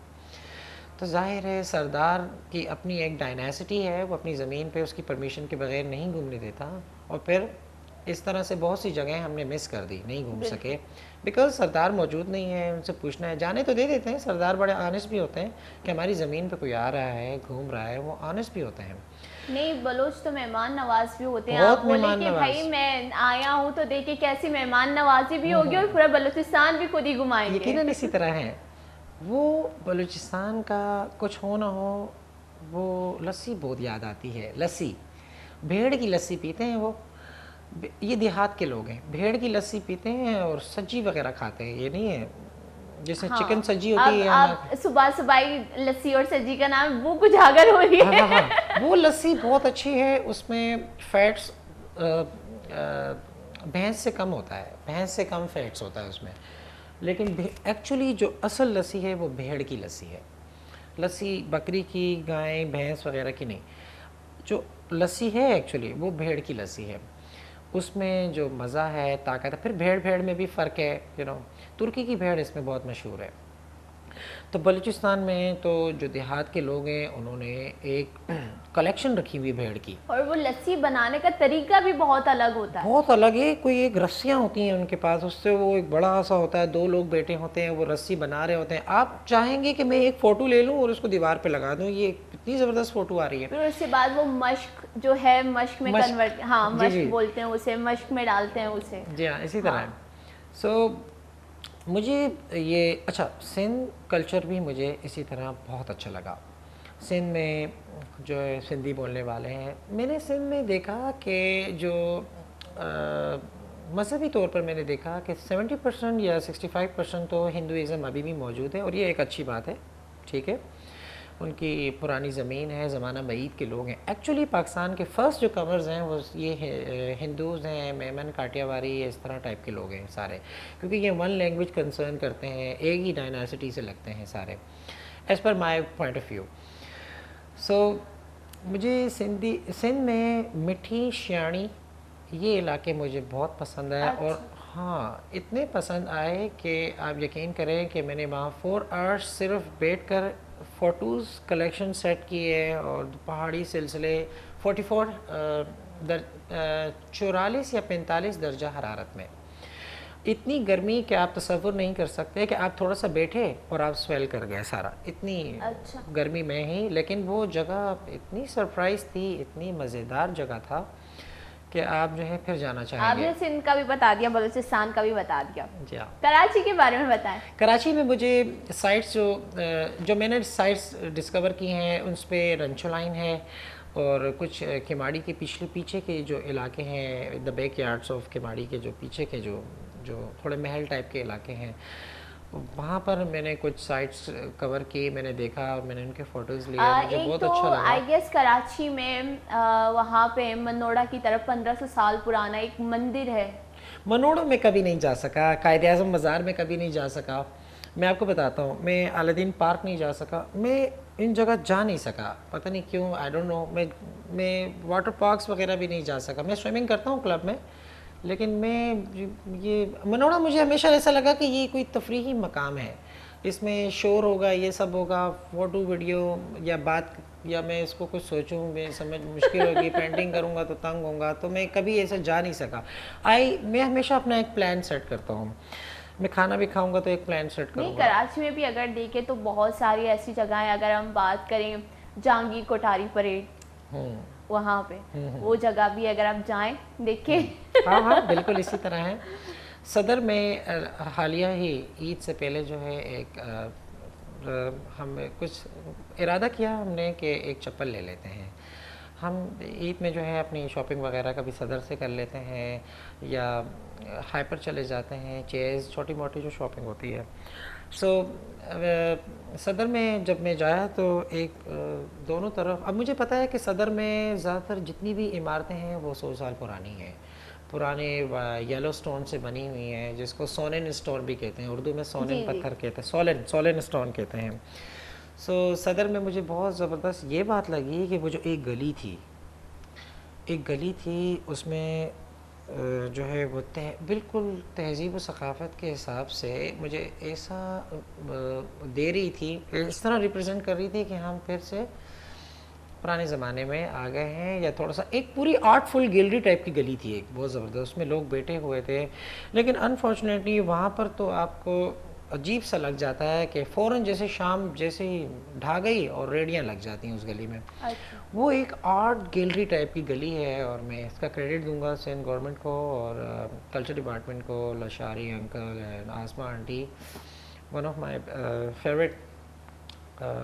تو ظاہر ہے سردار کی اپنی ایک ڈائناسٹی ہے، وہ اپنی زمین پہ اس کی پرمیشن کے بغیر نہیں گھومنے دیتا. اور پھر اس طرح سے بہت سی جگہیں ہم نے مس کر دی، نہیں گھوم سکے بیکاز سردار موجود نہیں ہے. ان سے پوچھنا ہے، جانے تو دے دیتے ہیں. سردار بڑے آنیسٹ بھی ہوتے ہیں کہ ہماری زمین پہ کوئی آ رہا ہے، گھوم رہا ہے، وہ آنیسٹ بھی ہوتے ہیں. نہیں، بلوچ تو مہمان نواز بھی ہوتے ہیں. آپ بولے کہ بھائی میں آیا ہوں تو دیکھیں کیسی مہمان نوازی بھی ہوگی، اور پورا بلوچستان بھی خود ہی گھمائیں گے. یقیناً اسی طرح ہے. وہ بلوچستان کا کچھ ہو نہ ہو، وہ لسی بہت یاد آتی ہے. لسی، بھیڑ کی لسی پیتے ہیں وہ. یہ دیہات کے لوگ ہیں، بھیڑ کی لسی پیتے ہیں اور سجی وغیرہ کھاتے ہیں. یہ نہیں ہے جیسے چکن سجی ہوتی ہے. آپ صبح صبح لسی اور سجی کا نام وہ کچھ اگر ہو رہی ہے. ہاں، وہ لسی بہت اچھی ہے. اس میں فیٹس بھینس سے کم ہوتا ہے، بھینس سے کم فیٹس ہوتا ہے اس میں. لیکن ایکچولی جو اصل لسی ہے وہ بھیڑ کی لسی ہے. لسی بکری کی، گائے، بھینس وغیرہ کی نہیں. جو لسی ہے ایکچولی وہ بھیڑ کی لسی ہے. اس میں جو مزہ ہے، طاقت ہے. پھر بھیڑ میں بھی فرق ہے. ترکی کی بھیڑ اس میں بہت مشہور ہے. تو بلوچستان میں تو جو دیہات کے لوگ ہیں انہوں نے ایک کلیکشن رکھی ہوئی بھیڑ کی. اور وہ لسی بنانے کا طریقہ بھی بہت الگ ہوتا ہے. بہت الگ ہے. کوئی ایک رسیاں ہوتی ہیں ان کے پاس، اس سے وہ ایک بڑا سا ہوتا ہے، 2 لوگ بیٹھے ہوتے ہیں، وہ رسی بنا رہے ہوتے ہیں. آپ چاہیں گے کہ میں ایک فوٹو لے لوں اور اس کو دیوار پہ لگا دوں. یہ اتنی زبردست فوٹو آ رہی ہے. پھر اس کے بعد وہ مشق جو ہے، مشق میں کنورٹ، ہاں مشق بولتے ہیں اسے، مشق میں ڈالتے ہیں اسے. جی ہاں، اسی طرح ہے. سو مجھے یہ اچھا سندھ کلچر بھی مجھے اسی طرح بہت اچھا لگا. سندھ میں جو ہے سندھی بولنے والے ہیں. میں نے سندھ میں دیکھا کہ جو مذہبی طور پر میں نے دیکھا کہ 70% یا 65% تو ہندوازم ابھی بھی موجود ہے, اور یہ ایک اچھی بات ہے. ٹھیک ہے, ان کی پرانی زمین ہے, زمانہ بعید کے لوگ ہیں. ایکچولی پاکستان کے فرسٹ جو کورز ہیں وہ یہ ہندوز ہیں, میمن, کاٹیاواری, اس طرح ٹائپ کے لوگ ہیں سارے, کیونکہ یہ ون لینگویج کنسرن کرتے ہیں, ایک ہی ڈائناسٹی سے لگتے ہیں سارے, as per my point of view. So مجھے سندھ میں مٹھی شیاڑی یہ علاقے مجھے بہت پسند ہے. اور ہاں اتنے پسند آئے کہ آپ یقین کریں کہ میں نے وہاں 4 hours صرف بیٹھ کر فوٹوز کلیکشن سیٹ کیے, اور پہاڑی سلسلے 44 یا 45 درجہ حرارت میں, اتنی گرمی کہ آپ تصور نہیں کر سکتے کہ آپ تھوڑا سا بیٹھے اور آپ سویل کر گئے سارا, اتنی گرمی میں ہی. لیکن وہ جگہ اتنی سرپرائز تھی, اتنی مزیدار جگہ تھا کہ آپ جو ہے پھر جانا چاہیں گے. آپ نے سندھ کا بھی بتا دیا, بلوچستان کا بھی بتا دیا. جی ہاں. کراچی کے بارے میں بتائیں. کراچی میں مجھے سائٹس جو میں نے سائٹس ڈسکور کی ہیں ان پہ رنچو لائن ہے, اور کچھ کیماڑی کے پیچھے کے جو علاقے ہیں, the back yards of Keamari کے جو پیچھے کے جو تھوڑے محل ٹائپ کے علاقے ہیں, وہاں پر میں نے کچھ سائٹس کور کی, میں نے دیکھا اور میں نے ان کے فوٹوز لیے, مجھے بہت اچھا لگا. آئی گیس کراچی میں وہاں پہ منوڑا کی طرف 1500 سال پرانا ایک مندر ہے. منوڑوں میں کبھی نہیں جا سکا, قائد اعظم مزار میں کبھی نہیں جا سکا. میں آپ کو بتاتا ہوں, میں الدین پارک نہیں جا سکا, میں ان جگہ جا نہیں سکا, پتہ نہیں کیوں, آئی ڈونٹ نو. میں واٹر پارکس وغیرہ بھی نہیں جا سکا. میں سوئمنگ کرتا ہوں کلب میں, لیکن میں یہ منوڑا مجھے ہمیشہ ایسا لگا کہ یہ کوئی تفریحی مقام ہے, اس میں شور ہوگا, یہ سب ہوگا, فوٹو ویڈیو یا بات, یا میں اس کو کچھ سوچوں, میں سمجھ مشکل ہوگی, پینٹنگ کروں گا تو تنگ ہوں گا, تو میں کبھی ایسا جا نہیں سکا. میں ہمیشہ اپنا ایک پلان سیٹ کرتا ہوں, میں کھانا بھی کھاؤں گا تو ایک پلان سیٹ کروں گا. کراچی میں بھی اگر دیکھیں تو بہت ساری ایسی جگہیں, اگر ہم بات کریں جہانگیر کوٹھاری پریڈ, وہاں پہ وہ جگہ بھی اگر آپ جائیں دیکھیں. ہاں بالکل اسی طرح ہے. صدر میں حالیہ ہی عید سے پہلے جو ہے ایک ہم کچھ ارادہ کیا ہم نے کہ ایک چپل لے لیتے ہیں. ہم عید میں جو ہے اپنی شاپنگ وغیرہ کبھی صدر سے کر لیتے ہیں, یا ہائپر چلے جاتے ہیں, چیز چھوٹی موٹی جو شاپنگ ہوتی ہے. سو صدر میں جب میں جایا تو ایک دونوں طرف, اب مجھے پتہ ہے کہ صدر میں زیادہ تر جتنی بھی عمارتیں ہیں وہ 100 سال پرانی ہیں, پرانے یلو سٹون سے بنی ہوئی ہیں, جس کو سونن سٹون بھی کہتے ہیں, اردو میں سونن پتھر کہتے ہیں, سولن سٹون کہتے ہیں. سو صدر میں مجھے بہت زبردست یہ بات لگی کہ وہ جو ایک گلی تھی اس میں جو ہے وہ بالکل تہذیب و ثقافت کے حساب سے مجھے ایسا دے رہی تھی, اس طرح ریپرزینٹ کر رہی تھی کہ ہم پھر سے پرانے زمانے میں آ گئے ہیں, یا تھوڑا سا ایک پوری آرٹفل گیلری ٹائپ کی گلی تھی ایک بہت زبردست, اس میں لوگ بیٹھے ہوئے تھے. لیکن انفارچونیٹلی وہاں پر تو آپ کو عجیب سا لگ جاتا ہے کہ فوراً جیسے شام جیسے ہی ڈھا گئی اور ریڑیاں لگ جاتی ہیں اس گلی میں. وہ ایک آرٹ گیلری ٹائپ کی گلی ہے, اور میں اس کا کریڈٹ دوں گا سندھ گورنمنٹ کو اور کلچر ڈپارٹمنٹ کو, Lashari uncle and Asma aunty, one of my favourite.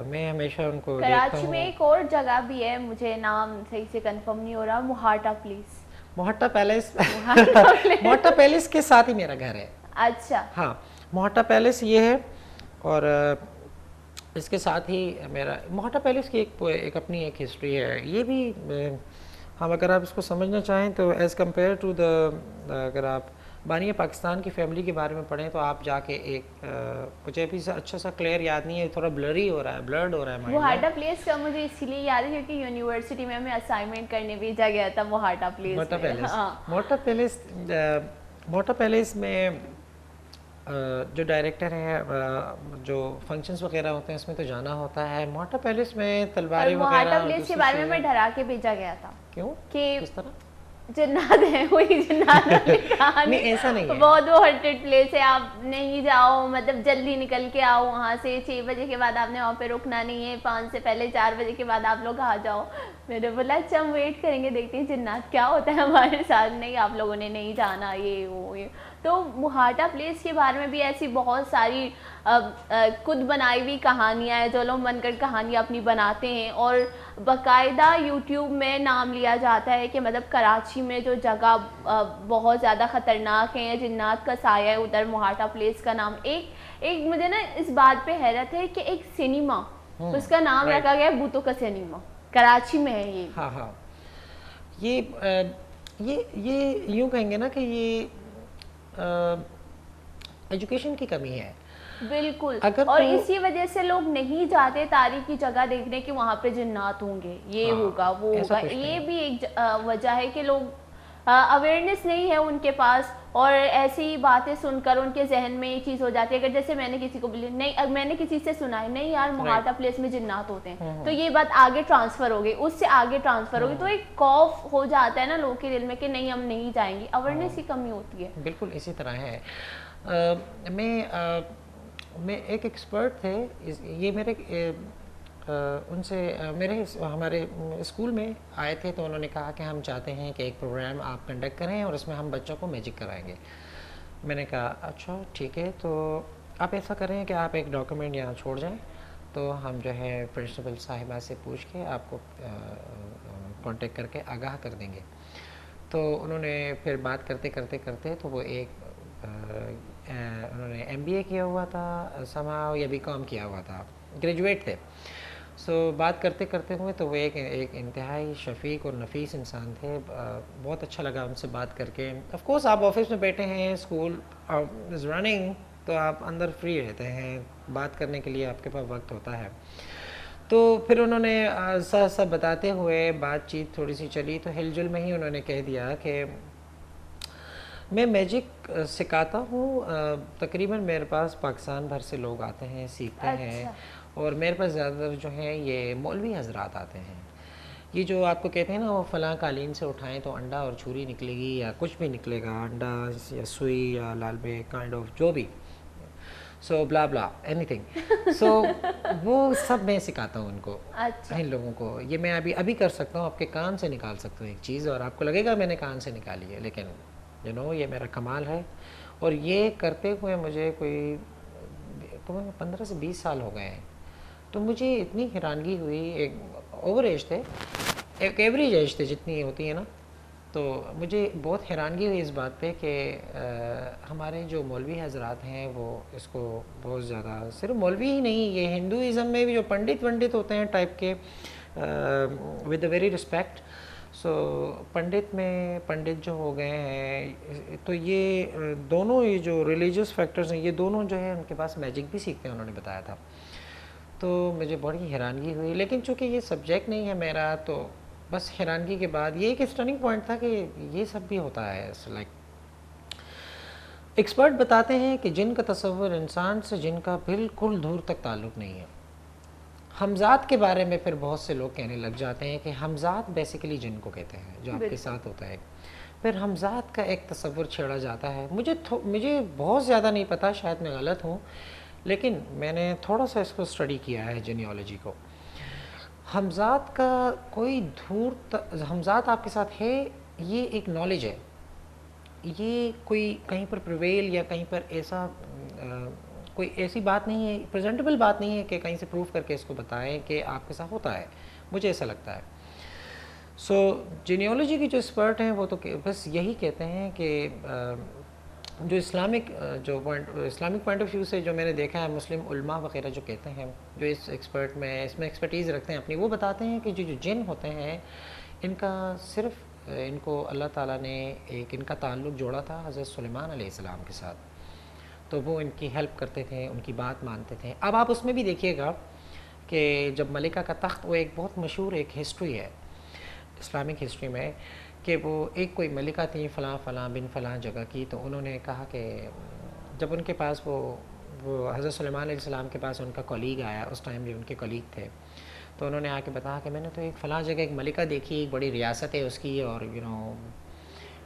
میں ہمیشہ ان کو دیکھتا ہوں. کراچی میں ایک اور جگہ بھی ہے, مجھے نام صحیح سے کنفرم نہیں ہو رہا, موہاٹا پلیس. موہاٹا پیلس کے ساتھ ہی میرا گھر ہے. اچھا. ہاں موہاٹا پیلس یہ ہے, اور اس کے ساتھ ہی میرا موہاٹا پیلس کی ایک اپنی ایک ہسٹری ہے. یہ بھی ہم اگر آپ اس کو سمجھنا چاہیں تو ایز کمپیئر ٹو اگر آپ بانی پاکستان کی فیملی کے بارے میں پڑھیں تو آپ جا کے ایک مجھے بھی اچھا سا کلیئر یاد نہیں ہے, تھوڑا بلرڈ ہو رہا ہے. موہاٹا پلیس کا مجھے اس لیے یاد ہے کیونکہ یونیورسٹی میں ہمیں اسائنمنٹ کرنے بھیجا گیا تھا موہاٹا پلیس. موہاٹا پیلس میں جو ڈائریکٹر ہے, جو فنکشنز وغیرہ ہوتے ہیں اس میں تو جانا ہوتا ہے. موہاٹا پیلس میں تلواریں وغیرہ. موہاٹا پلیس کے بارے میں ڈرا کے بھیجا گیا تھا. کیوں؟ کہ کس طرح؟ جنات ہے, وہی جنات نہیں ایسا نہیں ہے, بہت وہ ہنٹڈ پلیس ہے, آپ نہیں جاؤ, مطلب جلدی نکل کے آؤ وہاں سے, 6 بجے کے بعد آپ نے وہاں پہ رکنا نہیں ہے, 5 سے پہلے 4 بجے کے بعد آپ لوگ آ جاؤ. میں نے بولا اچھا ہم ویٹ کریں گے, دیکھتے ہیں جنات کیا ہوتا ہے ہمارے ساتھ. نہیں آپ لوگوں نے نہیں جانا, یہ وہ یہ. تو مہاٹا پلیس کے بارے میں بھی ایسی بہت ساری خود بنائی ہوئی کہانیاں ہیں جو لوگ من کر کہانیاں اپنی بناتے ہیں, اور باقاعدہ یوٹیوب میں نام لیا جاتا ہے کہ مطلب کراچی میں جو جگہ بہت زیادہ خطرناک ہے, جنات کا سایہ ہے ادھر مہاٹا پلیس کا نام. ایک مجھے نا اس بات پہ حیرت ہے کہ ایک سنیما, اس کا نام رکھا گیا ہے بھوتوں کا سنیما, کراچی میں ہے یہ. ہاں ہاں, یہ یوں کہیں گے نا کہ یہ ایجوکیشن کی کمی ہے بالکل, اور اسی وجہ سے لوگ نہیں جاتے تاریخی جگہ دیکھنے کہ وہاں پہ جنات ہوں گے, یہ ہوگا وہ ہوگا. یہ بھی ایک وجہ ہے کہ لوگ اویئرنیس نہیں ہے ان کے پاس, اور ایسی باتیں سن کر ان کے ذہن میں یہ چیز ہو جاتی ہے. اگر جیسے میں نے کسی کو بولی نہیں, میں نے کسی سے سنا ہے نہیں یار مہاٹا پلیس میں جنات ہوتے ہیں, تو یہ بات آگے ٹرانسفر ہو گئی, اس سے آگے ٹرانسفر ہو گئی, تو ایک خوف ہو جاتا ہے نا لوگوں کے دل میں کہ نہیں ہم نہیں جائیں گے. اویئرنیس کی کمی ہوتی ہے. بالکل اسی طرح ہے. میں ایک ایکسپرٹ تھے, یہ میرے ان سے ہمارے اسکول میں آئے تھے, تو انہوں نے کہا کہ ہم چاہتے ہیں کہ ایک پروگرام آپ کنڈکٹ کریں اور اس میں ہم بچوں کو میجک کرائیں گے. میں نے کہا اچھا ٹھیک ہے, تو آپ ایسا کریں کہ آپ ایک ڈاکیومنٹ یہاں چھوڑ جائیں, تو ہم جو ہے پرنسپل صاحبہ سے پوچھ کے آپ کو کانٹیکٹ کر کے آگاہ کر دیں گے. تو انہوں نے پھر بات کرتے تو وہ ایک انہوں نے ایم بی اے کیا ہوا تھا سمہاؤ, یا بی کام کیا ہوا تھا, گریجویٹ تھے. سو بات کرتے ہوئے تو وہ ایک انتہائی شفیق اور نفیس انسان تھے. بہت اچھا لگا ان سے بات کر کے. آف کورس آپ آفس میں بیٹھے ہیں, اسکول از رننگ, تو آپ اندر فری رہتے ہیں, بات کرنے کے لیے آپ کے پاس وقت ہوتا ہے. تو پھر انہوں نے ساتھ بتاتے ہوئے بات چیت تھوڑی سی چلی, تو ہل جل میں ہی انہوں نے کہہ دیا کہ میں میجک سکھاتا ہوں. تقریباً میرے پاس پاکستان بھر سے لوگ آتے ہیں, سیکھتے ہیں, اور میرے پاس زیادہ تر جو ہیں یہ مولوی حضرات آتے ہیں. یہ جو آپ کو کہتے ہیں نا وہ فلاں قالین سے اٹھائیں تو انڈا اور چھری نکلے گی, یا کچھ بھی نکلے گا, انڈا یا سوئی یا لال بے کائنڈ آف جو بھی, سو بلا بلا اینی تھنگ. سو وہ سب میں سکھاتا ہوں ان کو, ان لوگوں کو. یہ میں ابھی کر سکتا ہوں, آپ کے کان سے نکال سکتا ہوں ایک چیز, اور آپ کو لگے گا میں نے کان سے نکالی ہے, لیکن یہ میرا کمال ہے. اور یہ کرتے ہوئے مجھے کوئی 15 سے 20 سال ہو گئے ہیں. تو مجھے اتنی حیرانگی ہوئی, ایک اوور ایج تھے, ایک ایوریج ایج تھے جتنی ہوتی ہے نا, تو مجھے بہت حیرانگی ہوئی اس بات پہ کہ ہمارے جو مولوی حضرات ہیں وہ اس کو بہت زیادہ, صرف مولوی ہی نہیں, یہ ہندوازم میں بھی جو پنڈت ہوتے ہیں ٹائپ کے, ود اے ویری رسپیکٹ. سو پنڈت جو ہو گئے ہیں, تو یہ دونوں, یہ جو ریلیجیس فیکٹرز ہیں, یہ دونوں جو ہے ان کے پاس میجک بھی سیکھتے ہیں, انہوں نے بتایا تھا. تو مجھے بڑی حیرانگی ہوئی, لیکن چونکہ یہ سبجیکٹ نہیں ہے میرا, تو بس حیرانگی کے بعد یہ ایک ٹرننگ پوائنٹ تھا کہ یہ سب بھی ہوتا ہے. لائک ایکسپرٹ بتاتے ہیں کہ جن کا تصور انسان سے جن کا بالکل دور تک تعلق نہیں ہے. حمزات کے بارے میں پھر بہت سے لوگ کہنے لگ جاتے ہیں کہ حمزات بیسیکلی جن کو کہتے ہیں جو آپ کے ساتھ ہوتا ہے. پھر حمزات کا ایک تصور چھیڑا جاتا ہے. مجھے بہت زیادہ نہیں پتہ, شاید میں غلط ہوں, لیکن میں نے تھوڑا سا اس کو اسٹڈی کیا ہے جینیالوجی کو. حمزات کا کوئی حمزات آپ کے ساتھ ہے, یہ ایک نالج ہے, یہ کوئی کہیں پر پریویل یا کہیں پر ایسا کوئی ایسی بات نہیں ہے, پریزنٹیبل بات نہیں ہے کہ کہیں سے پروف کر کے اس کو بتائیں کہ آپ کے ساتھ ہوتا ہے. مجھے ایسا لگتا ہے. سو جینیالوجی کی جو ایکسپرٹ ہیں وہ تو بس یہی کہتے ہیں کہ جو اسلامک پوائنٹ آف ویو سے جو میں نے دیکھا ہے, مسلم علماء وغیرہ جو کہتے ہیں, جو اس میں ایکسپرٹیز رکھتے ہیں اپنی, وہ بتاتے ہیں کہ جو جن ہوتے ہیں ان کا صرف ان کو اللہ تعالیٰ نے ایک ان کا تعلق جوڑا تھا حضرت سلیمان علیہ السلام کے ساتھ, تو وہ ان کی ہیلپ کرتے تھے, ان کی بات مانتے تھے. اب آپ اس میں بھی دیکھیے گا کہ جب ملکہ کا تخت, وہ ایک بہت مشہور ایک ہسٹری ہے اسلامک ہسٹری میں, کہ وہ ایک کوئی ملکہ تھی فلاں بن فلاں جگہ کی. تو انہوں نے کہا کہ جب ان کے پاس وہ حضرت سلیمان علیہ السلام کے پاس ان کا کولیگ آیا, اس ٹائم جو ان کے کولیگ تھے, تو انہوں نے آ کے بتایا کہ میں نے تو ایک فلاں جگہ ایک ملکہ دیکھی, ایک بڑی ریاست ہے اس کی, اور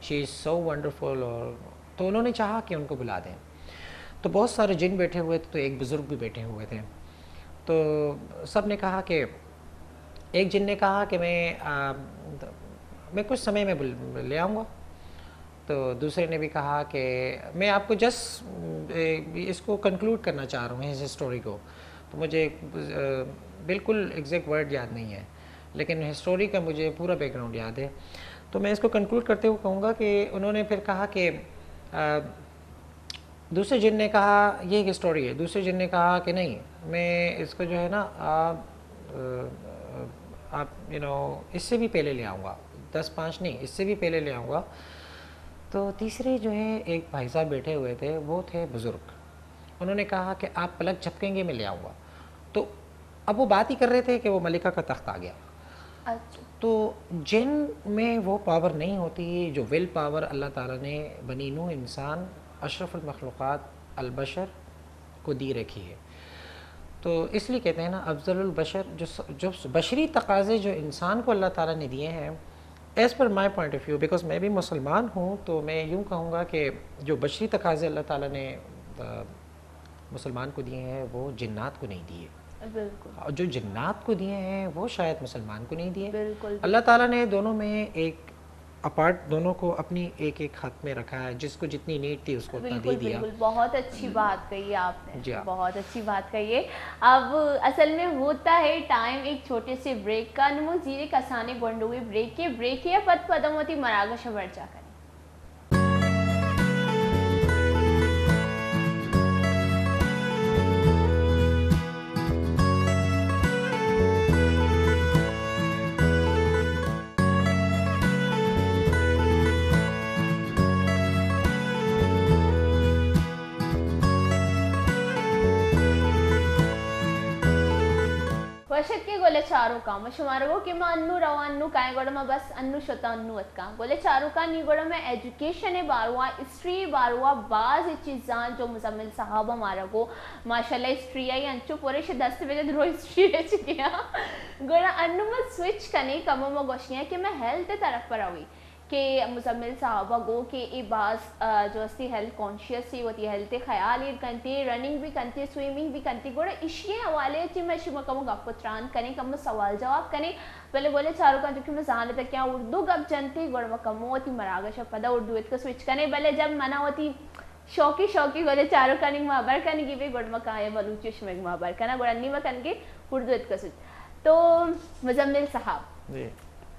شی از سو ونڈرفل. اور تو انہوں نے چاہا کہ ان کو بلا دیں. تو بہت سارے جن بیٹھے ہوئے تھے, تو ایک بزرگ بھی بیٹھے ہوئے تھے. تو سب نے کہا کہ ایک جن نے کہا کہ میں کچھ سمے میں لے آؤں گا. تو دوسرے نے بھی کہا کہ میں آپ کو جسٹ اس کو کنکلوڈ کرنا چاہ رہا ہوں اس اسٹوری کو، تو مجھے بالکل ایگزیکٹ ورڈ یاد نہیں ہے، لیکن ہسٹوری کا مجھے پورا بیک گراؤنڈ یاد ہے. تو میں اس کو کنکلوڈ کرتے ہوئے کہوں گا کہ انہوں نے پھر کہا کہ دوسرے جن نے کہا یہ ایک اسٹوری ہے، دوسرے جن نے کہا کہ نہیں میں اس کو جو ہے نا آپ اس سے بھی پہلے لے آؤں گا، 10-5 نہیں اس سے بھی پہلے لے آؤں گا. تو تیسرے جو ہے ایک بھائی صاحب بیٹھے ہوئے تھے، وہ تھے بزرگ، انہوں نے کہا کہ آپ پلک جھپکیں گے میں لے آؤں گا. تو اب وہ بات ہی کر رہے تھے کہ وہ ملکہ کا تخت آ گیا. تو جن میں وہ پاور نہیں ہوتی جو ول پاور اللہ تعالیٰ نے بنی نوح انسان اشرف المخلوقات البشر کو دی رکھی ہے. تو اس لیے کہتے ہیں نا افضل البشر، جو بشری تقاضے جو انسان کو اللہ تعالیٰ نے دیے ہیں، as per my point of view, because میں بھی مسلمان ہوں، تو میں یوں کہوں گا کہ جو بشری تقاضے اللہ تعالیٰ نے مسلمان کو دیے ہیں وہ جنات کو نہیں دیے. بالکل. جو جنات کو دیے ہیں وہ شاید مسلمان کو نہیں دیے. بالکل. اللہ تعالیٰ نے دونوں میں ایک اپارٹ دونوں کو اپنی ایک ایک خط میں رکھا ہے، جس کو جتنی نیڈ تھی اس کو اتنا دے دیا. بالکل. بہت اچھی بات کہی آپ نے. بہت اچھی بات کہی ہے. اب اصل میں ہوتا ہے ٹائم ایک چھوٹے سے بریک کا. نمو زیرے کسانے گونڈوئے بریک ہے پد پدموتی مراگش ورچا کریں. ورشت کے گولے چاروں کا مشمارو کہ میں انو روانو کائیں گوڑا میں بس انو شتا انو اتکا گولے چاروں کا نی گوڑا میں ایجوکیشن باروا ہسٹری باروا بعض چیزاں جو مزمل صحابہ مارا گو ماشاءاللہ ہسٹری آئی انچو پورے شے 10 بجے درو ہسٹری ہے چکیا گوڑا انو میں سوئچ کنے کمو میں گوشنیا کہ میں ہیلتھ طرف پر ہوئی کہ مزمل صحابہ گو کہ ای بعض جو استی ہیلتھ کانشیس ہی ہوتی ہے، ہیلتھ خیال ہی کنتی، رننگ بھی کنتی، سوئمنگ بھی کنتی. گوڑا اشیے حوالے چی میں شما کمو گپ پتران کریں، کمو سوال جواب کریں. پہلے بولے چاروں کا جو کہ میں زانے تک کیا اردو گپ جنتی گوڑا وہ کمو ہوتی مراگشہ پدا اردو ات کو سوئچ کریں. پہلے جب منع ہوتی شوقی گوڑے چاروں کا ننگ محبر کرنے کی بھی گوڑا مکایا بلوچی شمک محبر کرنا گوڑا نہیں مکن کے اردو ات کو سوئچ. تو مزمل صاحب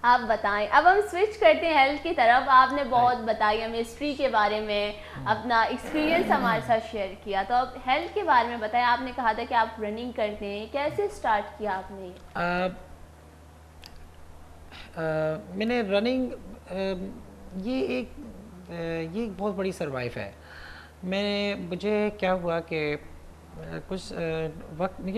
آپ بتائیں، اب ہم سوئچ کرتے ہیں ہیلتھ کی طرف. آپ نے بہت بتائی ہمیں ہسٹری کے بارے میں، اپنا ایکسپیرینس ہمارے ساتھ شیئر کیا. تو اب ہیلتھ کے بارے میں بتائیں. آپ نے کہا تھا کہ آپ رننگ کرتے ہیں، کیسے سٹارٹ کیا آپ نے؟ میں نے رننگ یہ ایک بہت بڑی سروائیو ہے. مجھے کیا ہوا کہ کچھ وقت میں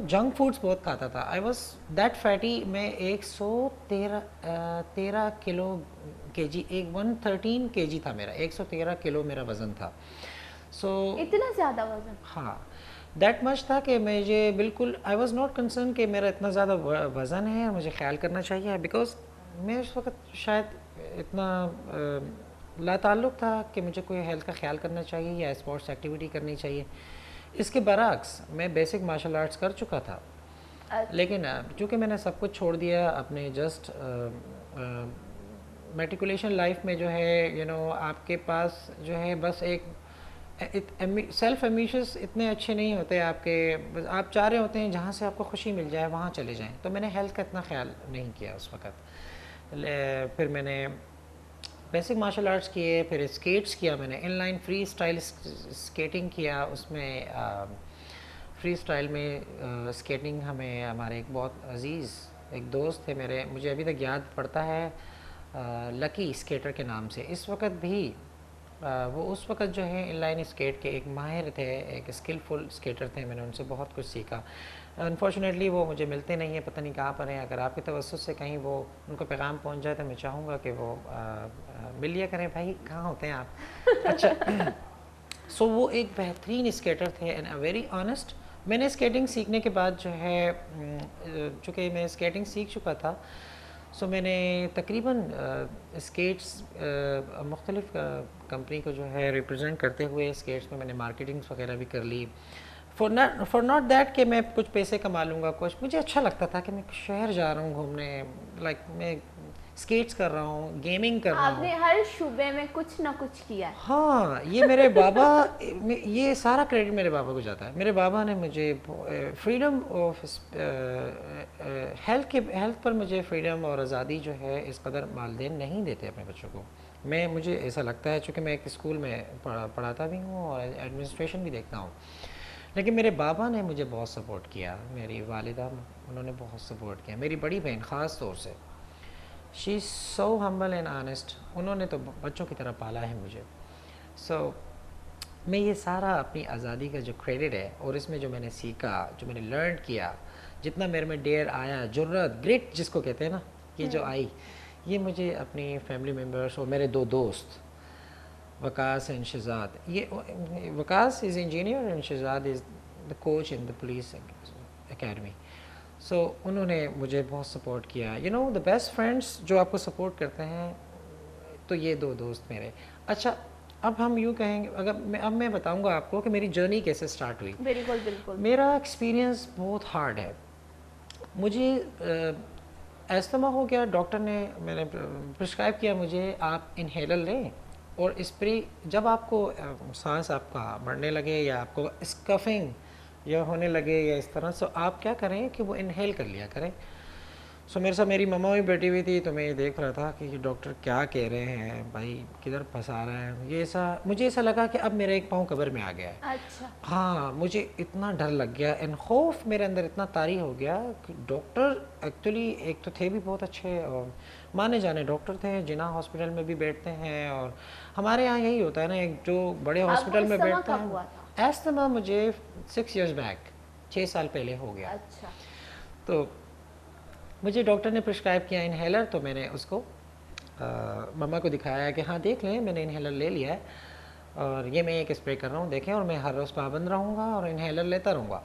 جنک فوڈس بہت کھاتا تھا. I was that fatty. میں 113 کلو کے جی 113 کے جی تھا میرا، 113 کلو میرا وزن تھا. سو اتنا زیادہ وزن؟ ہاں دیٹ مچ تھا کہ مجھے بالکل آئی واز ناٹ کنسرن کہ میرا اتنا زیادہ وزن ہے اور مجھے خیال کرنا چاہیے، بیکاز میں اس وقت شاید اتنا لا تعلق تھا کہ مجھے کوئی ہیلتھ کا خیال کرنا چاہیے یا اسپورٹس ایکٹیویٹی کرنی چاہیے. اس کے برعکس میں بیسک مارشل آرٹس کر چکا تھا، لیکن چونکہ میں نے سب کچھ چھوڑ دیا اپنے جسٹ میٹریکولیشن لائف میں جو ہے آپ کے پاس جو ہے بس ایک سیلف ایمبیشس اتنے اچھے نہیں ہوتے آپ کے، بس آپ چاہ رہے ہوتے ہیں جہاں سے آپ کو خوشی مل جائے وہاں چلے جائیں. تو میں نے ہیلتھ کا اتنا خیال نہیں کیا اس وقت. پھر میں نے بیسک مارشل آرٹس کیے، پھر اسکیٹس کیا، میں نے in line free style skating کیا. اس میں فری اسٹائل میں اسکیٹنگ ہمارے ایک بہت عزیز ایک دوست تھے میرے، مجھے ابھی تک یاد پڑتا ہے لکی اسکیٹر کے نام سے. اس وقت بھی وہ اس وقت جو ہے ان لائن اسکیٹ کے ایک ماہر تھے، ایک اسکلفل اسکیٹر تھے. میں نے ان سے بہت کچھ سیکھا. انفارچونیٹلی وہ مجھے ملتے نہیں ہیں، پتہ نہیں کہاں پر ہیں. اگر آپ کے توسط سے کہیں وہ ان کو پیغام پہنچ جائے تو میں چاہوں گا کہ وہ مل لیا کریں. بھائی کہاں ہوتے ہیں آپ؟ اچھا. سو وہ ایک بہترین اسکیٹر تھے اینڈ ویری آنیسٹ. میں نے اسکیٹنگ سیکھنے کے بعد جو ہے چونکہ میں اسکیٹنگ سیکھ چکا تھا، سو میں نے تقریباً اسکیٹس مختلف کمپنی کو جو ہے ریپرزینٹ کرتے ہوئے اسکیٹس میں نے مارکیٹنگس وغیرہ بھی کر لی. فار ناٹ دیٹ کہ میں کچھ پیسے کما لوں گا، کچھ مجھے اچھا لگتا تھا کہ میں شہر جا رہا ہوں گھومنے. لائک میں اسکیٹس کر رہا ہوں, گیمنگ کر رہا آپ ہوں. نے ہر شعبے میں کچھ نہ کچھ کیا ہے. ہاں, یہ میرے بابا, یہ سارا کریڈٹ میرے بابا کو جاتا ہے. میرے بابا نے مجھے فریڈم آف ہیلتھ پر مجھے فریڈم اور آزادی جو ہے اس قدر والدین نہیں دیتے اپنے بچوں کو. مجھے ایسا لگتا ہے, چونکہ میں ایک اسکول میں پڑھاتا بھی ہوں اور ایڈمنسٹریشن بھی دیکھتا ہوں, لیکن میرے بابا نے مجھے بہت سپورٹ کیا. میری والدہ, انہوں نے بہت سپورٹ کیا. میری بڑی بہن خاص طور سے, شی از سو ہمبل اینڈ آنیسٹ. انہوں نے تو بچوں کی طرح پالا ہے مجھے. سو میں یہ سارا اپنی آزادی کا جو کریڈٹ ہے, اور اس میں جو میں نے سیکھا, جو میں نے لرن کیا, جتنا میرے میں ڈیئر آیا, جرت, گریٹ جس کو کہتے ہیں نا, یہ جو آئی, یہ مجھے اپنی فیملی ممبرس اور میرے 2 دوست وکاس اینڈ شہزاد. یہ Vikas is engineer and Shahzad is the coach in the police academy. So انہوں نے مجھے بہت سپورٹ کیا. دا بیسٹ فرینڈس جو آپ کو سپورٹ کرتے ہیں, تو یہ 2 دوست میرے. اچھا, اب ہم یوں کہیں گے, اب میں بتاؤں گا آپ کو کہ میری جرنی کیسے سٹارٹ ہوئی. بالکل بالکل. میرا ایکسپیرینس بہت ہارڈ ہے. مجھے استھما ہو گیا. ڈاکٹر نے پرسکرائب کیا مجھے, آپ انہیلر لیں اور اسپرے, جب آپ کو سانس آپ کا بڑھنے لگے یا آپ کو اسکفنگ یا ہونے لگے یا اس طرح, سو آپ کیا کریں کہ وہ انہیل کر لیا کریں. سو میرے ساتھ میری مما بھی بیٹھی ہوئی تھی, تو میں یہ دیکھ رہا تھا کہ یہ ڈاکٹر کیا کہہ رہے ہیں بھائی, کدھر پھنسا رہا ہے. مجھے ایسا لگا کہ اب میرا ایک پاؤں قبر میں آ گیا ہے. اچھا. ہاں, مجھے اتنا ڈر لگ گیا اینڈ خوف میرے اندر اتنا طاری ہو گیا کہ ڈاکٹر ایکچولی ایک تو تھے بھی بہت اچھے اور مانے جانے ڈاکٹر تھے, جناح ہاسپٹل میں بھی بیٹھتے ہیں, اور ہمارے یہاں یہی ہوتا ہے نا, ایک جو بڑے ہاسپٹل میں بیٹھتے ہیں. ایستھما مجھے 6 ایئرز بیک, 6 سال پہلے ہو گیا. اچھا. تو مجھے ڈاکٹر نے پرسکرائب کیا انہیلر, تو میں نے اس کو مما کو دکھایا کہ ہاں دیکھ لیں, میں نے انہیلر لے لیا ہے اور یہ میں ایک اسپرے کر رہا ہوں, دیکھیں, اور میں ہر روز پابند رہوں گا اور انہیلر لیتا رہوں گا.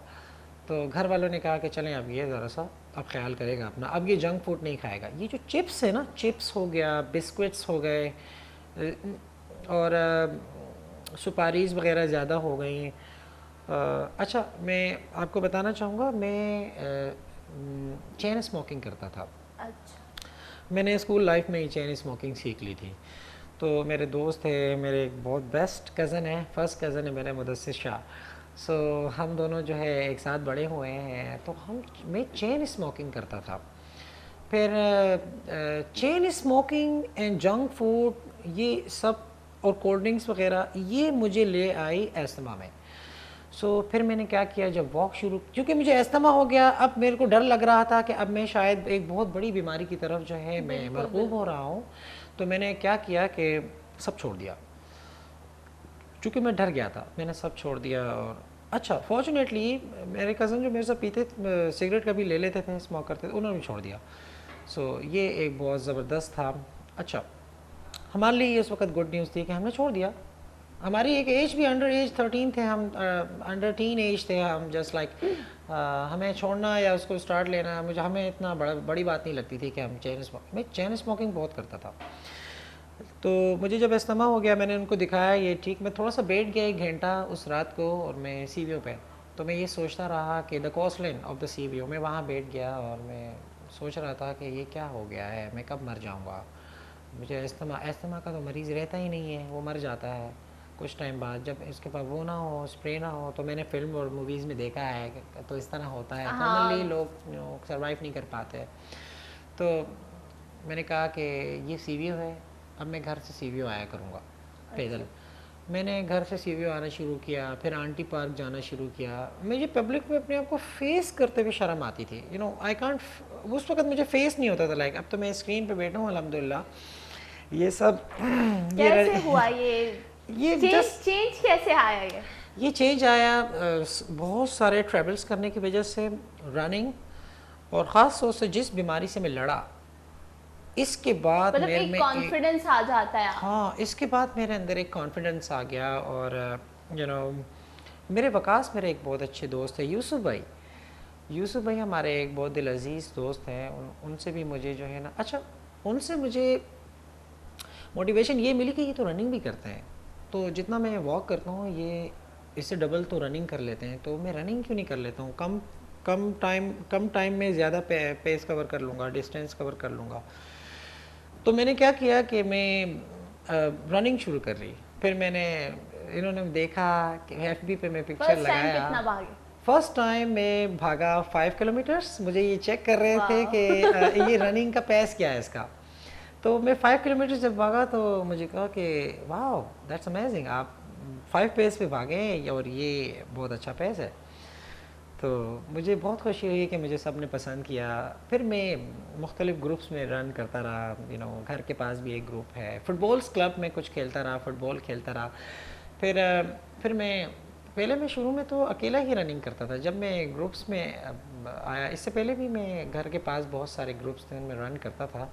تو گھر والوں نے کہا کہ چلیں اب یہ ذرا سا اب خیال کرے گا اپنا, اب یہ جنک فوڈ نہیں کھائے گا. یہ جو چپس ہے نا, چپس ہو گیا, بسکٹس ہو گئے, اور سپاریز وغیرہ زیادہ ہو گئی. اچھا, میں آپ کو بتانا چاہوں گا, میں چین اسموکنگ کرتا تھا. اچھا. میں نے اسکول لائف میں ہی چین اسموکنگ سیکھ لی تھی. تو میرے دوست تھے, میرے ایک بہت بیسٹ کزن ہے, فرسٹ کزن ہے میرے, مدثر شاہ. سو ہم دونوں جو ہے ایک ساتھ بڑے ہوئے ہیں, تو میں چین اسموکنگ کرتا تھا. پھر چین اسموکنگ اینڈ جنک فوڈ یہ سب اور کولڈ ڈرنکس وغیرہ یہ مجھے لے آئی استھما میں. سو پھر میں نے کیا کیا, جب واک شروع, کیونکہ مجھے استھما ہو گیا, اب میرے کو ڈر لگ رہا تھا کہ اب میں شاید ایک بہت بڑی بیماری کی طرف جو ہے میں مرغوب ہو رہا ہوں. تو میں نے کیا کیا کہ سب چھوڑ دیا, چونکہ میں ڈر گیا تھا, میں نے سب چھوڑ دیا. اور اچھا فارچونیٹلی میرے کزن جو میرے ساتھ پیتے سگریٹ کبھی لے لیتے تھے, اسموک کرتے تھے, انہوں نے بھی چھوڑ دیا. سو یہ ایک بہت زبردست تھا. اچھا, ہمارے لیے اس وقت گڈ نیوز تھی کہ ہم نے چھوڑ دیا. ہماری ایک ایج بھی انڈر ایج 13 تھے ہم, انڈر ٹین ایج تھے ہم, جسٹ لائک ہمیں چھوڑنا یا اس کو اسٹارٹ لینا ہمیں اتنا بڑی بات نہیں لگتی تھی کہ ہم میں چین اسموکنگ بہت کرتا تھا. تو مجھے جب استھما ہو گیا, میں نے ان کو دکھایا یہ ٹھیک, میں تھوڑا سا بیٹھ گیا 1 گھنٹہ اس رات کو, اور میں سی وی او پہ, تو میں یہ سوچتا رہا کہ دا کوسٹ لائن آف دا سی وی او, میں وہاں بیٹھ گیا اور میں سوچ رہا تھا کہ یہ کیا ہو گیا ہے, میں کب مر جاؤں گا. مجھے استھما کا تو مریض رہتا ہی نہیں ہے, وہ مر جاتا ہے کچھ ٹائم بعد, جب اس کے پاس وہ نہ ہو, اسپرے نہ ہو. تو میں نے فلم اور موویز میں دیکھا ہے کہ تو اس طرح ہوتا ہے, کامنلی لوگ سروائیو نہیں کر پاتے. تو میں نے کہا کہ یہ سی وی او ہے, اب میں گھر سے سی وی او آیا کروں گا پیدل. میں نے گھر سے سی وی او آنا شروع کیا, پھر آنٹی پارک جانا شروع کیا. مجھے پبلک میں اپنے آپ کو فیس کرتے ہوئے شرم آتی تھی, آئی کانٹ, اس وقت مجھے فیس نہیں ہوتا تھا. لائک اب تو میں اسکرین پہ بیٹھا ہوں الحمدللہ. یہ سب کیسے ہوا, یہ چینج کیسے آیا, یہ چینج آیا بہت سارے ٹریولز کرنے کی وجہ سے, رننگ, اور خاص طور سے جس بیماری سے میں لڑا, اس کے بعد میرے میں کانفیڈنس آ جاتا ہے. ہاں, اس کے بعد میرے اندر ایک کانفیڈنس آ گیا. اور میرے وکاس میرے ایک بہت اچھے دوست ہیں, یوسف بھائی ہمارے ایک بہت دل عزیز دوست ہیں. ان سے بھی مجھے جو ہے نا, اچھا ان سے مجھے موٹیویشن یہ ملی کہ یہ تو رننگ بھی کرتے ہیں, تو جتنا میں واک کرتا ہوں یہ اس سے ڈبل تو رننگ کر لیتے ہیں, تو میں رننگ کیوں نہیں کر لیتا ہوں, کم ٹائم میں زیادہ پیس کور کر لوں گا, ڈسٹینس کور کر لوں گا. تو میں نے کیا کیا کہ میں رننگ شروع کر لی. پھر میں نے انہوں نے دیکھا کہ ایف بی پہ میں پکچر لگایا. کتنا بھاگے؟ فرسٹ ٹائم میں بھاگا 5 کلومیٹرس. مجھے یہ چیک کر رہے تھے کہ یہ رننگ کا پیس کیا ہے اس کا. تو میں 5 کلومیٹر جب بھاگا تو مجھے کہا کہ واو دیٹس امیزنگ, آپ 5 پیس پہ بھاگیں اور یہ بہت اچھا پیس ہے. تو مجھے بہت خوشی ہوئی کہ مجھے سب نے پسند کیا. پھر میں مختلف گروپس میں رن کرتا رہا. گھر کے پاس بھی ایک گروپ ہے, فٹ بالس کلب میں کچھ کھیلتا رہا, فٹ بال کھیلتا رہا. پھر میں پہلے میں شروع میں تو اکیلا ہی رننگ کرتا تھا. جب میں گروپس میں آیا, اس سے پہلے بھی میں گھر کے پاس بہت سارے گروپس تھے, ان میں رن کرتا تھا,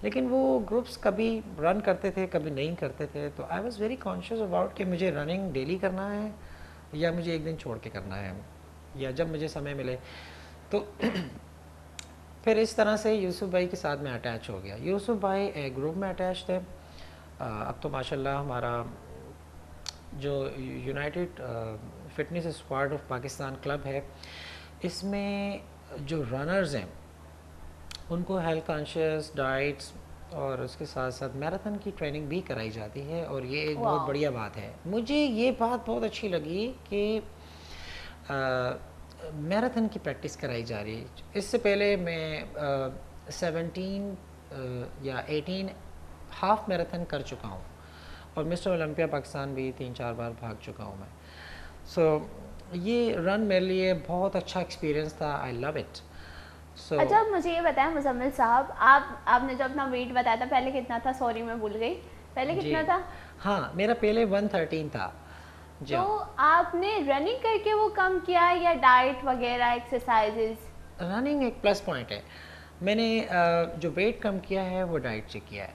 لیکن وہ گروپس کبھی رن کرتے تھے کبھی نہیں کرتے تھے. تو I was very conscious about کہ مجھے رننگ ڈیلی کرنا ہے یا مجھے ایک دن چھوڑ کے کرنا ہے, یا جب مجھے سمے ملے. تو پھر اس طرح سے یوسف بھائی کے ساتھ میں اٹیچ ہو گیا. یوسف بھائی ایک گروپ میں اٹیچ تھے. اب تو ماشاءاللہ ہمارا جو United fitness squad of Pakistan club ہے, اس میں جو رنرز ہیں ان کو ہیلتھ کانشیس ڈائٹس اور اس کے ساتھ ساتھ میراتھن کی ٹریننگ بھی کرائی جاتی ہے, اور یہ ایک بہت بڑھیا بات ہے. مجھے یہ بات بہت اچھی لگی کہ میراتھن کی پریکٹس کرائی جا رہی ہے. اس سے پہلے میں 17 یا 18 ہاف میراتھن کر چکا ہوں, اور مسٹر اولمپیا پاکستان بھی 3-4 بار بھاگ چکا ہوں میں. سو یہ رن میرے لیے بہت اچھا ایکسپیرینس تھا. آئی لو اٹ. اچھا مجھے یہ بتائیں مزمل صاحب, آپ نے جو اپنا ویٹ بتایا تھا پہلے کتنا تھا؟ سوری میں بھول گئی, پہلے کتنا تھا؟ ہاں میرا پہلے 113 تھا. تو آپ نے رننگ کر کے وہ کم کیا یا ڈائٹ وغیرہ ایکسرسائزز؟ رننگ ایک پلس پوائنٹ ہے. میں نے جو ویٹ کم کیا ہے وہ ڈائٹ سے کیا ہے.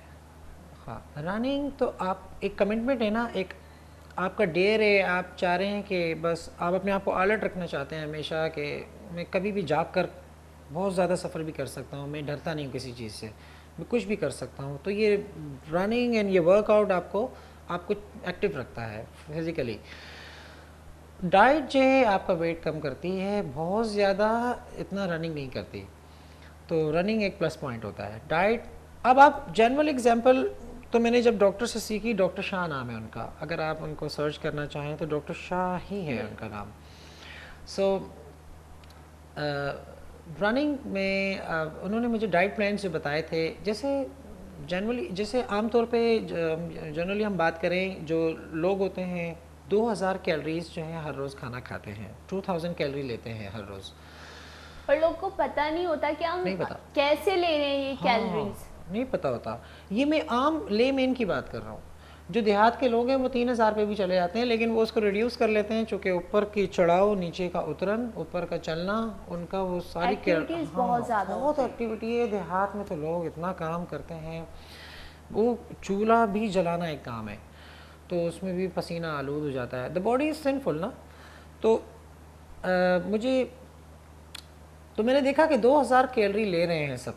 ہاں رننگ تو آپ ایک کمٹمنٹ ہے نا, ایک آپ کا ڈیئر ہے. آپ چاہ رہے ہیں کہ بس آپ اپنے آپ کو الرٹ رکھنا چاہتے ہیں ہمیشہ کہ میں کبھی بھی جاگ کر بہت زیادہ سفر بھی کر سکتا ہوں, میں ڈرتا نہیں ہوں کسی چیز سے, میں کچھ بھی کر سکتا ہوں. تو یہ رننگ اینڈ یہ ورک آؤٹ آپ کو ایکٹیو رکھتا ہے فزیکلی. ڈائٹ جو ہے آپ کا ویٹ کم کرتی ہے, بہت زیادہ اتنا رننگ نہیں کرتی. تو رننگ ایک پلس پوائنٹ ہوتا ہے. ڈائٹ اب آپ جنرل ایگزامپل تو میں نے جب ڈاکٹر سے سیکھی, ڈاکٹر شاہ نام ہے ان کا, اگر آپ ان کو سرچ کرنا چاہیں تو ڈاکٹر شاہ ہی ہے ان کا نام. سو رننگ میں انہوں نے مجھے ڈائٹ پلانس جو بتائے تھے, جیسے عام طور پہ جنرلی ہم بات کریں, جو لوگ ہوتے ہیں 2000 کیلریز جو ہیں ہر روز کھانا کھاتے ہیں, 2000 کیلری لیتے ہیں ہر روز, اور لوگ کو پتہ نہیں ہوتا کہ ہم کیسے لے رہے ہیں یہ کیلریز, نہیں پتہ ہوتا. یہ میں عام لے مین کی بات کر رہا ہوں. جو دیہات کے لوگ ہیں وہ 3000 پہ بھی چلے جاتے ہیں, لیکن وہ اس کو ریڈیوس کر لیتے ہیں, چونکہ اوپر کی چڑھاؤ, نیچے کا اترن, اوپر کا چلنا, ان کا وہ ساری بہت ایکٹیویٹی ہے. دیہات میں تو لوگ اتنا کام کرتے ہیں, وہ چولہا بھی جلانا ایک کام ہے, تو اس میں بھی پسینہ آلود ہو جاتا ہے. دا باڈی از سنفل نا. تو میں نے دیکھا کہ 2000 کیلری لے رہے ہیں سب.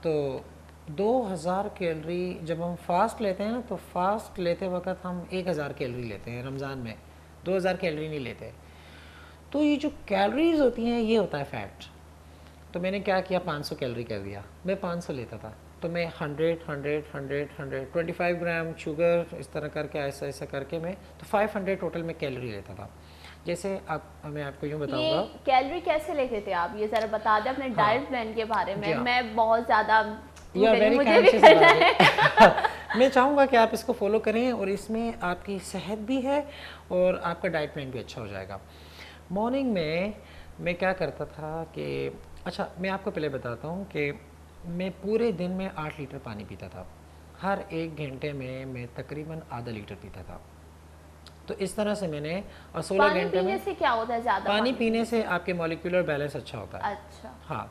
تو 2000 کیلری جب ہم فاسٹ لیتے ہیں نا, تو فاسٹ لیتے وقت ہم 1000 کیلری لیتے ہیں, رمضان میں 2000 کیلری نہیں لیتے. تو یہ جو کیلریز ہوتی ہیں یہ ہوتا ہے فیٹ. تو میں نے کیا کیا, 500 کیلری کر دیا. میں 500 لیتا تھا, تو میں 25 گرام شوگر اس طرح کر کے ایسا کر کے میں تو 500 ٹوٹل میں کیلری لیتا تھا. جیسے میں آپ کو یوں بتاؤں گا, کیلری کیسے لیتے تھے آپ, یہ ذرا بتا دیں اپنے ڈائٹ پلان کے بارے میں. میں بہت زیادہ میں چاہوں گا کہ آپ اس کو فالو کریں, اور اس میں آپ کی صحت بھی ہے اور آپ کا ڈائٹ پلان بھی اچھا ہو جائے گا. مارننگ میں کیا کرتا تھا کہ اچھا میں آپ کو پہلے بتاتا ہوں کہ میں پورے دن میں 8 لیٹر پانی پیتا تھا. ہر 1 گھنٹے میں تقریباً آدھا لیٹر پیتا تھا. تو اس طرح سے میں نے, اور 16 گھنٹے میں کیا ہوتا ہے زیادہ پانی پینے سے آپ کے مالیکولر بیلنس اچھا ہوتا ہے. اچھا ہاں,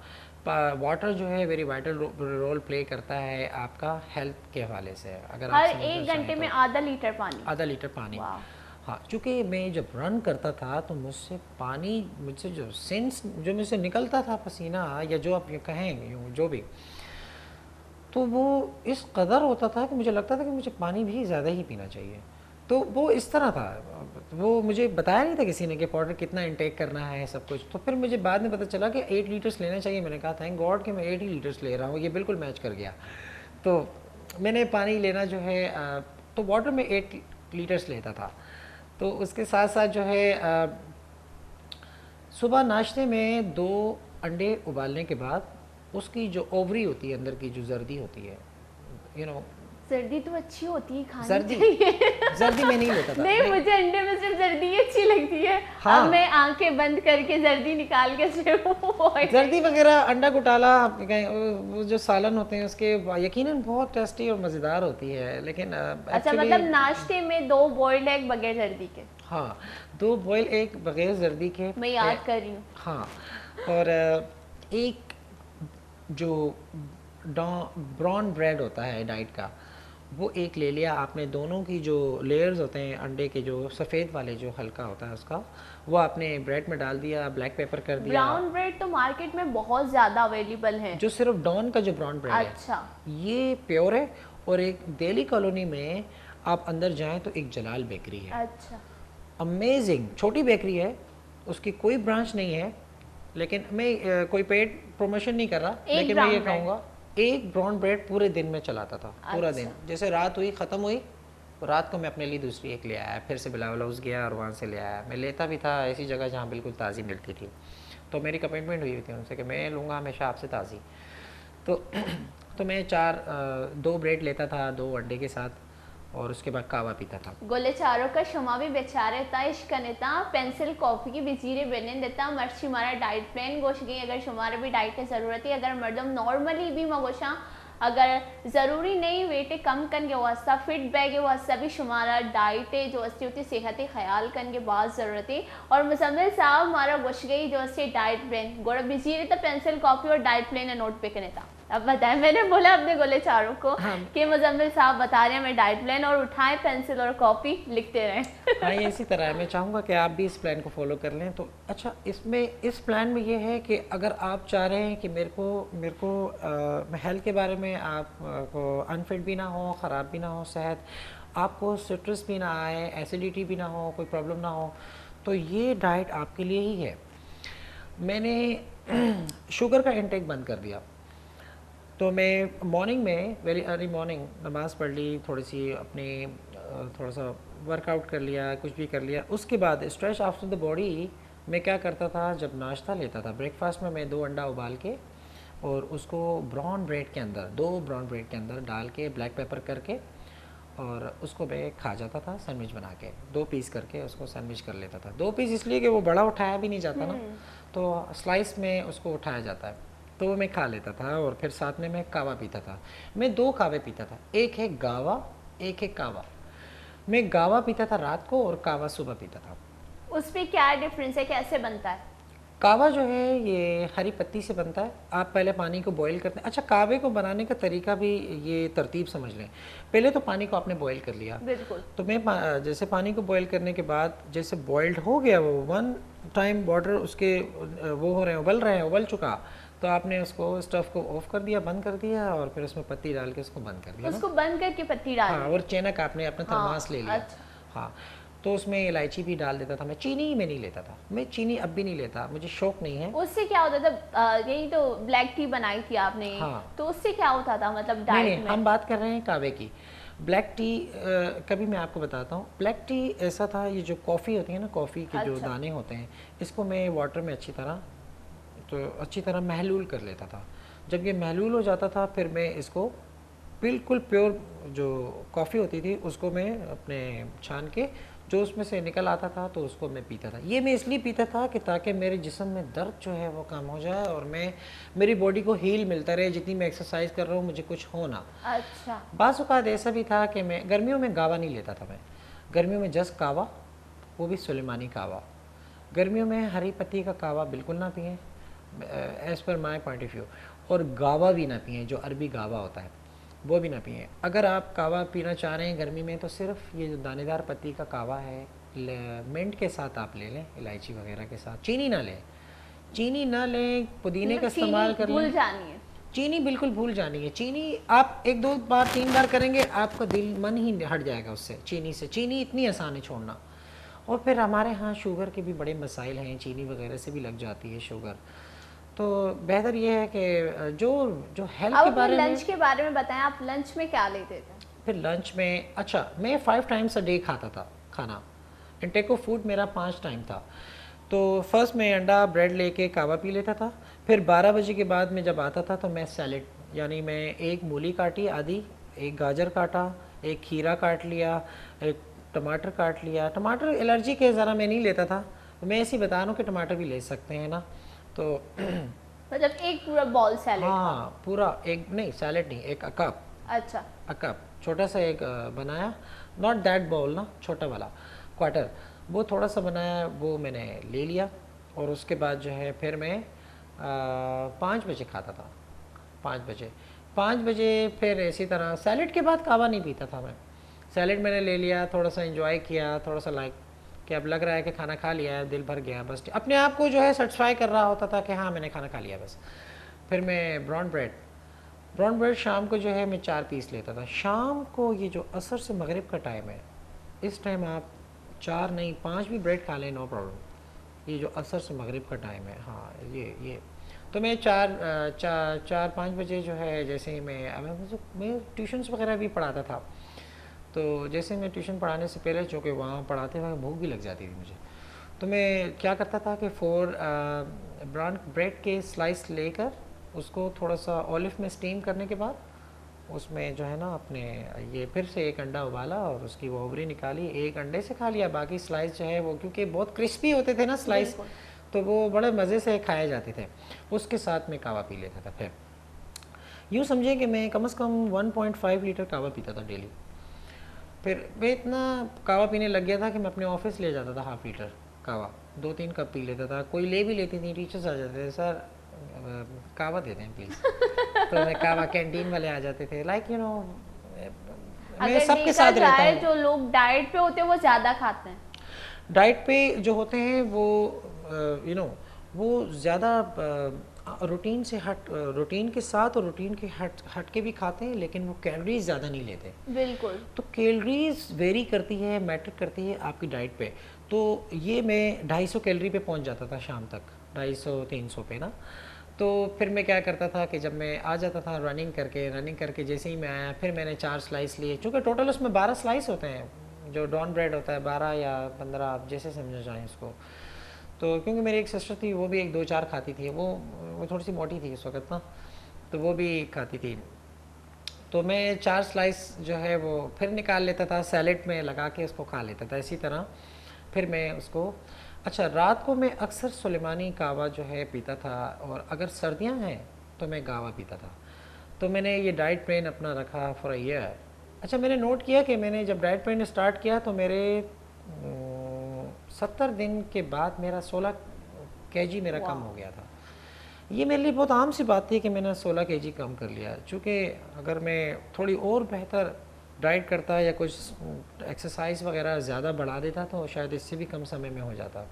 واٹر جو ہے ویری وائٹل رول پلے کرتا ہے آپ کا ہیلتھ کے حوالے سے. اگر ہر 1 گھنٹے میں آدھا لیٹر پانی. ہاں, چونکہ میں جب رن کرتا تھا تو مجھ سے جو سینس جو مجھ سے نکلتا تھا پسینہ, یا جو آپ کہیں جو بھی, تو وہ اس قدر ہوتا تھا کہ مجھے لگتا تھا کہ مجھے پانی بھی زیادہ ہی پینا چاہیے. تو وہ اس طرح تھا, وہ مجھے بتایا نہیں تھا کسی نے کہ پاؤڈر کتنا انٹیک کرنا ہے سب کچھ. تو پھر مجھے بعد میں پتہ چلا کہ 8 لیٹرس لینا چاہیے. میں نے کہا تھینک گاڈ کہ میں 8 ہی لیٹرس لے رہا ہوں, یہ بالکل میچ کر گیا. تو میں نے پانی لینا جو ہے تو واٹر میں 8 لیٹرس لیتا تھا. تو اس کے ساتھ ساتھ جو ہے صبح ناشتے میں 2 انڈے ابالنے کے بعد اس کی جو اووری ہوتی ہے اندر کی جو زردی ہوتی ہے زردی تو اچھی ہوتی ہے کھانی زردی زردی میں نہیں لیتا تھا. نہیں مجھے انڈے میں صرف زردی ہی اچھی لگتی ہے. اب میں آنکھیں بند کر کے زردی نکال کے زردی وغیرہ انڈا گٹالا وہ جو سالن ہوتے ہیں اس کے یقیناً بہت ٹیسٹی اور مزیدار ہوتی ہے. لیکن اچھا مطلب ناشتے میں 2 بوائلڈ ایگ بغیر زردی کے. ہاں 2 بوائل ایگ بغیر زردی کے میں یاد کر رہی ہوں. ہاں اور ایک جو براؤن بریڈ ہوتا ہے ڈائٹ کا وہ ایک لے لیا آپ نے. دونوں کی جو لیئرز ہوتے ہیں انڈے کے جو سفید والے جو ہلکا ہوتا ہے اس کا وہ آپ نے بریڈ میں ڈال دیا, بلیک پیپر کر دیا. براؤن بریڈ تو مارکیٹ میں بہت زیادہ اویلیبل ہے. جو صرف ڈان کا جو براؤن بریڈ ہے اچھا یہ پیور ہے. اور ایک دہلی کالونی میں آپ اندر جائیں تو ایک جلال بیکری ہے. اچھا امیزنگ چھوٹی بیکری ہے, اس کی کوئی برانچ نہیں ہے. لیکن میں کوئی پیڈ پروموشن نہیں کر رہا, لیکن میں یہ کہوں گا ایک براؤن بریڈ پورے دن میں چلاتا تھا. پورا دن جیسے رات ہوئی ختم ہوئی رات کو میں اپنے لیے دوسری ایک لے آیا, پھر سے بلاول ہاؤس گیا اور وہاں سے لے آیا. میں لیتا بھی تھا ایسی جگہ جہاں بالکل تازی ملتی تھی. تو میری کمٹمنٹ ہوئی تھی ان سے کہ میں لوں گا ہمیشہ آپ سے تازی. تو میں 2 بریڈ لیتا تھا 2 انڈے کے ساتھ اور اس کے بعد کہوہ پیتا تھا. گولے چاروں کا شما بھی بیچارے تا عشق نیتا پینسل کافی کی وزیرے بننے دیتا مرچی ہمارا ڈائٹ پلان گوش گئی. اگر شمارے بھی ڈائٹ کی ضرورت ہے, اگر مردم نارملی بھی مگوشاں اگر ضروری نہیں ویٹ کم کن کے واسطہ فٹ بیگ واسطہ بھی شمارا ڈائٹ جو اسے ہوتی صحت خیال کن کے بعد ضرورت ہے. اور مزمل صاحب ہمارا گوش گئی جو اسے ڈائٹ پلان گوڑا بزیرے تا پینسل کافی اور ڈائٹ پلان نوٹ پہ کرنے تھا. اب بتائیں میں نے بولا اپنے گولے چاروں کو کہ مزمل صاحب بتا رہے ہیں میں ڈائٹ پلان اور اٹھائیں پینسل اور کاپی لکھتے رہیں. ہاں یہ اسی طرح ہے. میں چاہوں گا کہ آپ بھی اس پلان کو فالو کر لیں. تو اچھا اس پلان میں یہ ہے کہ اگر آپ چاہ رہے ہیں کہ میرے کو ہیلتھ کے بارے میں آپ کو انفٹ بھی نہ ہو, خراب بھی نہ ہو صحت, آپ کو سٹرس بھی نہ آئے, ایسیڈیٹی بھی نہ ہو, کوئی پرابلم نہ ہو, تو یہ ڈائٹ آپ کے لیے ہی ہے. میں نے شوگر کا انٹیک بند کر دیا. تو میں مارننگ میں ویری ارلی مارننگ نماز پڑھ لی, تھوڑی سی اپنی تھوڑا سا ورک آؤٹ کر لیا, کچھ بھی کر لیا. اس کے بعد اسٹریچ آفٹر دا باڈی میں کیا کرتا تھا, جب ناشتہ لیتا تھا بریک فاسٹ میں 2 انڈا ابال کے اور اس کو براؤن بریڈ کے اندر 2 براؤن بریڈ کے اندر ڈال کے بلیک پیپر کر کے اور اس کو میں کھا جاتا تھا سینڈوچ بنا کے. 2 پیس کر کے اس کو سینڈوچ کر لیتا تھا. 2 پیس اس لیے کہ وہ بڑا اٹھایا بھی نہیں جاتا نا, تو سلائس میں اس کو اٹھایا جاتا ہے, تو وہ میں کھا لیتا تھا. اور پھر ساتھ میں کہوہ پیتا تھا. میں 2 کہوے پیتا تھا, ایک ہے گاوا ایک ہے کہوہ. میں گاوا پیتا تھا رات کو اور کہوہ صبح پیتا تھا. اس پہ کیا ڈفرینس ہے, کیسے بنتا ہے؟ کہوہ جو ہے یہ ہری پتی سے بنتا ہے. آپ پہلے پانی کو بوائل کرتے ہیں. اچھا کہوے کو بنانے کا طریقہ بھی یہ ترتیب سمجھ لیں. پہلے تو پانی کو آپ نے بوائل کر لیا. بالکل. تو میں جیسے پانی کو بوائل کرنے کے بعد جیسے بوائلڈ ہو گیا وہ 1 ٹائم واٹر اس کے وہ ہو رہے ہیں ابل چکا, تو آپ نے اس کو اسٹف کو آف کر دیا, بند کر دیا اور پھر اس میں پتی ڈال کے اس کو بند کر دیا. اس کو بند کر کے پتی ڈال. ہاں, اور چینک آپ نے اپنا تھرماس لے لیا. ہاں, تو اس میں الائچی بھی ڈال دیتا تھا. میں چینی میں نہیں لیتا تھا, میں چینی اب بھی نہیں لیتا, مجھے شوق نہیں ہے. اس سے کیا ہوتا تھا, یہی تو بلیک ٹی بنائی تھی آپ نے, تو اس سے کیا ہوتا تھا مطلب ڈائٹ میں؟ ہم بات کر رہے ہیں کہوے کی. بلیک ٹی کبھی میں آپ کو بتاتا ہوں. بلیک ٹی ایسا تھا, یہ جو کافی ہوتی ہے نا, کافی کے جو دانے ہوتے ہیں, اس کو میں واٹر میں اچھی طرح محلول کر لیتا تھا. جب یہ محلول ہو جاتا تھا پھر میں اس کو بالکل پیور جو کافی ہوتی تھی اس کو میں اپنے چھان کے جو اس میں سے نکل آتا تھا تو اس کو میں پیتا تھا. یہ میں اس لیے پیتا تھا کہ تاکہ میرے جسم میں درد جو ہے وہ کم ہو جائے اور میری باڈی کو ہیل ملتا رہے. جتنی میں ایکسرسائز کر رہا ہوں مجھے کچھ ہونا. اچھا. بعض اوقات ایسا بھی تھا کہ میں گرمیوں میں گاوا نہیں لیتا تھا. میں گرمیوں میں جسٹ کہوہ, وہ بھی سلیمانی کہوہ. گرمیوں میں ہری پتی کا کہوہ بالکل نہ پئیں as per my point of view, اور گاوا بھی نہ پئیں, جو عربی گاوا ہوتا ہے وہ بھی نہ پئیں. اگر آپ کہوہ پینا چاہ رہے ہیں گرمی میں تو صرف یہ جو دانے دار پتی کا کہوہ ہے منٹ کے ساتھ آپ لے لیں, الائچی وغیرہ کے ساتھ. چینی نہ لیں, پودینے کا استعمال کر لیں. بھول جانی ہے چینی, بالکل بھول جانی ہے. چینی آپ 1-2 بار 3 بار کریں گے آپ کا من ہی ہٹ جائے گا اس سے. چینی اتنی آسان ہے چھوڑنا. اور پھر ہمارے ہاں شوگر کے بھی بڑے مسائل ہیں, چینی وغیرہ سے بھی لگ جاتی ہے شوگر. تو بہتر یہ ہے کہ جو ہیلتھ اب کے اپنے بارے میں. لنچ کے بارے میں بتائیں, آپ لنچ میں کیا لیتے تھے؟ پھر لنچ میں اچھا میں 5 ٹائمس اے ڈے کھاتا تھا کھانا. انٹیک آف فوڈ میرا 5 ٹائم تھا. تو فرسٹ میں انڈا بریڈ لے کے کعوہ پی لیتا تھا. پھر 12 بجے کے بعد میں جب آتا تھا تو میں سیلڈ, یعنی میں ایک مولی کاٹی آدھی, ایک گاجر کاٹا, ایک کھیرا کاٹ لیا, ایک ٹماٹر کاٹ لیا. ٹماٹر الرجی کے ذرا میں نہیں لیتا تھا, میں ایسے ہی بتا رہا ہوں کہ ٹماٹر بھی لے سکتے ہیں نا. تو مطلب ایک پورا بال سیلیڈ؟ ہاں پورا ایک نہیں, سیلڈ نہیں, ایک اکپ. اچھا اکپ چھوٹا سا ایک بنایا, ناٹ دیٹ باؤل نا, چھوٹا والا کوارٹر, وہ تھوڑا سا بنایا, وہ میں نے لے لیا. اور اس کے بعد جو ہے پھر میں 5 بجے کھاتا تھا. 5 بجے پھر اسی طرح سیلڈ کے بعد کعوہ نہیں پیتا تھا میں. سیلڈ میں نے لے لیا, تھوڑا سا انجوائے کیا, تھوڑا سا لائک کہ اب لگ رہا ہے کہ کھانا کھا لیا ہے, دل بھر گیا, بس اپنے آپ کو جو ہے سیٹسفائی کر رہا ہوتا تھا کہ ہاں میں نے کھانا کھا لیا بس. پھر میں براؤن بریڈ شام کو جو ہے میں 4 پیس لیتا تھا. شام کو یہ جو عصر سے مغرب کا ٹائم ہے, اس ٹائم آپ 4 نہیں 5 بھی بریڈ کھا لیں, نو پرابلم. یہ جو عصر سے مغرب کا ٹائم ہے, ہاں یہ تو میں 4-5 بجے جو ہے, جیسے ہی میں ٹیوشنس وغیرہ بھی پڑھاتا تھا, تو جیسے میں ٹیوشن پڑھانے سے پہلے, چونکہ وہاں پڑھاتے وقت بھوک بھی لگ جاتی تھی مجھے, تو میں کیا کرتا تھا کہ 4 براؤن بریڈ کے سلائس لے کر اس کو تھوڑا سا اولیو میں اسٹیم کرنے کے بعد اس میں جو ہے نا اپنے یہ پھر سے ایک انڈا ابالا اور اس کی وہ اوبری نکالی, ایک انڈے سے کھا لیا. باقی سلائس جو ہے وہ کیونکہ بہت کرسپی ہوتے تھے نا سلائس, تو وہ بڑے مزے سے کھائے جاتے تھے. اس کے ساتھ میں کعوہ پی لیتا تھا. پھر یوں سمجھیں کہ میں کم از کم 1.5 لیٹر کعوہ پیتا تھا ڈیلی. پھر میں اتنا کعوہ پینے لگ گیا تھا کہ میں اپنے آفس لے جاتا تھا ½ لیٹر کعوہ, 2-3 کپ پی لیتا تھا. کوئی لے بھی لیتی تھی, ٹیچرس آ جاتے تھے, سر کعوہ دے دیں پلیز. تو میں کعوہ کینٹین والے آ جاتے تھے, لائک یو نو میں سب کے ساتھ رہتا ہوں. جو لوگ ڈائٹ پہ ہوتے ہیں وہ زیادہ کھاتے ہیں. ڈائٹ پہ جو ہوتے ہیں وہ یو نو وہ زیادہ روٹین کے ساتھ اور روٹین کے ہٹ کے بھی کھاتے ہیں, لیکن وہ کیلوریز زیادہ نہیں لیتے. بالکل. تو کیلوریز ویری کرتی ہے, میٹر کرتی ہے آپ کی ڈائٹ پہ. تو یہ میں 250 کیلوری پہ پہنچ جاتا تھا شام تک, 250-300 پہ نا. تو پھر میں کیا کرتا تھا کہ جب میں آ جاتا تھا رننگ کر کے جیسے ہی میں آیا, پھر میں نے 4 سلائس لیے, چونکہ ٹوٹل اس میں 12 سلائس ہوتے ہیں. جو ڈان بریڈ ہوتا ہے 12 یا 15 آپ جیسے سمجھنا چاہیں اس کو. تو کیونکہ میری ایک سسٹر تھی, وہ بھی 1-2-4 کھاتی تھی, وہ تھوڑی سی موٹی تھی اس وقت نا, تو وہ بھی کھاتی تھی. تو میں 4 سلائس جو ہے وہ پھر نکال لیتا تھا, سیلڈ میں لگا کے اس کو کھا لیتا تھا. اسی طرح پھر میں اس کو اچھا رات کو میں اکثر سلیمانی کعوہ جو ہے پیتا تھا, اور اگر سردیاں ہیں تو میں گاوا پیتا تھا. تو میں نے یہ ڈائٹ پلان اپنا رکھا فار اے ایئر. اچھا میں نے نوٹ کیا کہ میں نے جب ڈائٹ پلان اسٹارٹ کیا تو میرے 70 دن کے بعد میرا 16 kg میرا کم ہو گیا تھا. یہ میرے لیے بہت عام سی بات تھی کہ میں نے 16 kg کم کر لیا, چونکہ اگر میں تھوڑی اور بہتر ڈائٹ کرتا یا کچھ ایکسرسائز وغیرہ زیادہ بڑھا دیتا تو شاید اس سے بھی کم سمے میں ہو جاتا.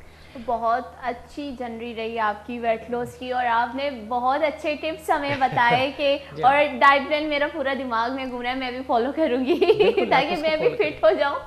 بہت اچھی جرنی رہی آپ کی ویٹ لاس کی, اور آپ نے بہت اچھے ٹپس ہمیں بتائے کہ اور ڈائٹ پلان میرا پورا دماغ میں گھوم رہا ہے, میں بھی فالو کروں گی تاکہ میں بھی فٹ ہو جاؤں.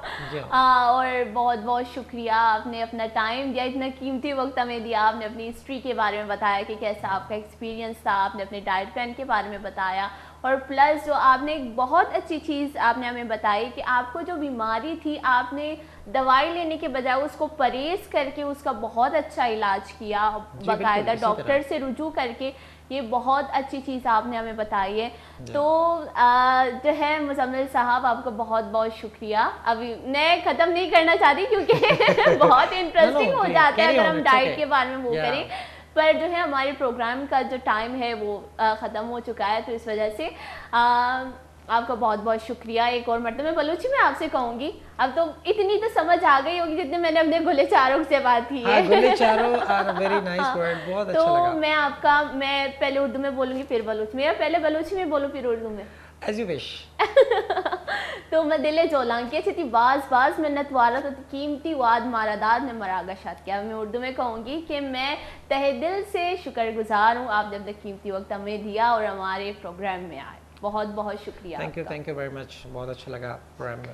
اور بہت بہت شکریہ, آپ نے اپنا ٹائم دیا, اتنا قیمتی وقت ہمیں دیا, آپ نے اپنی ہسٹری کے بارے میں بتایا کہ کیسا آپ کا ایکسپیرینس تھا, آپ نے اپنے ڈائٹ پلان کے بارے میں بتایا, اور پلس جو آپ نے ایک بہت اچھی چیز آپ نے ہمیں بتائی کہ آپ کو جو بیماری تھی آپ نے دوائی لینے کے بجائے اس کو پرہیز کر کے اس کا بہت اچھا علاج کیا, باقاعدہ ڈاکٹر سے رجوع کر کے. یہ بہت اچھی چیز آپ نے ہمیں بتائی ہے. تو جو ہے مزمل صاحب آپ کا بہت بہت شکریہ. ابھی میں ختم نہیں کرنا چاہتی کیونکہ بہت انٹرسٹنگ ہو جاتا ہے اگر ہم ڈائٹ کے بارے میں وہ کریں, پر جو ہے ہمارے پروگرام کا جو ٹائم ہے وہ ختم ہو چکا ہے, تو اس وجہ سے آپ کا بہت بہت شکریہ. ایک اور مرتبہ میں بلوچی میں آپ سے کہوں گی, اب تو اتنی تو سمجھ آ گئی ہوگی جتنے میں نے اپنے گلے چاروں سے بات کی ہے. گلے چاروں are very nice word, بہت اچھا لگا. تو میں پہلے اردو میں بولوں گی پھر بلوچ میں, یا پہلے بلوچی میں بولوں پھر اردو میں, as you wish. تو میں دلے جولان کی اچھی تھی باز منت وارا تو قیمتی واد مارا داد نے مراگا شاد کیا. میں اردو میں کہوں گی کہ میں تہ دل سے شکر گزار ہوں آپ نے اپنا قیمتی وقت ہمیں دیا اور ہمارے پروگرام میں آئے. بہت بہت شکریہ. تھینک یو ویری مچ, بہت اچھا لگا پروگرام میں.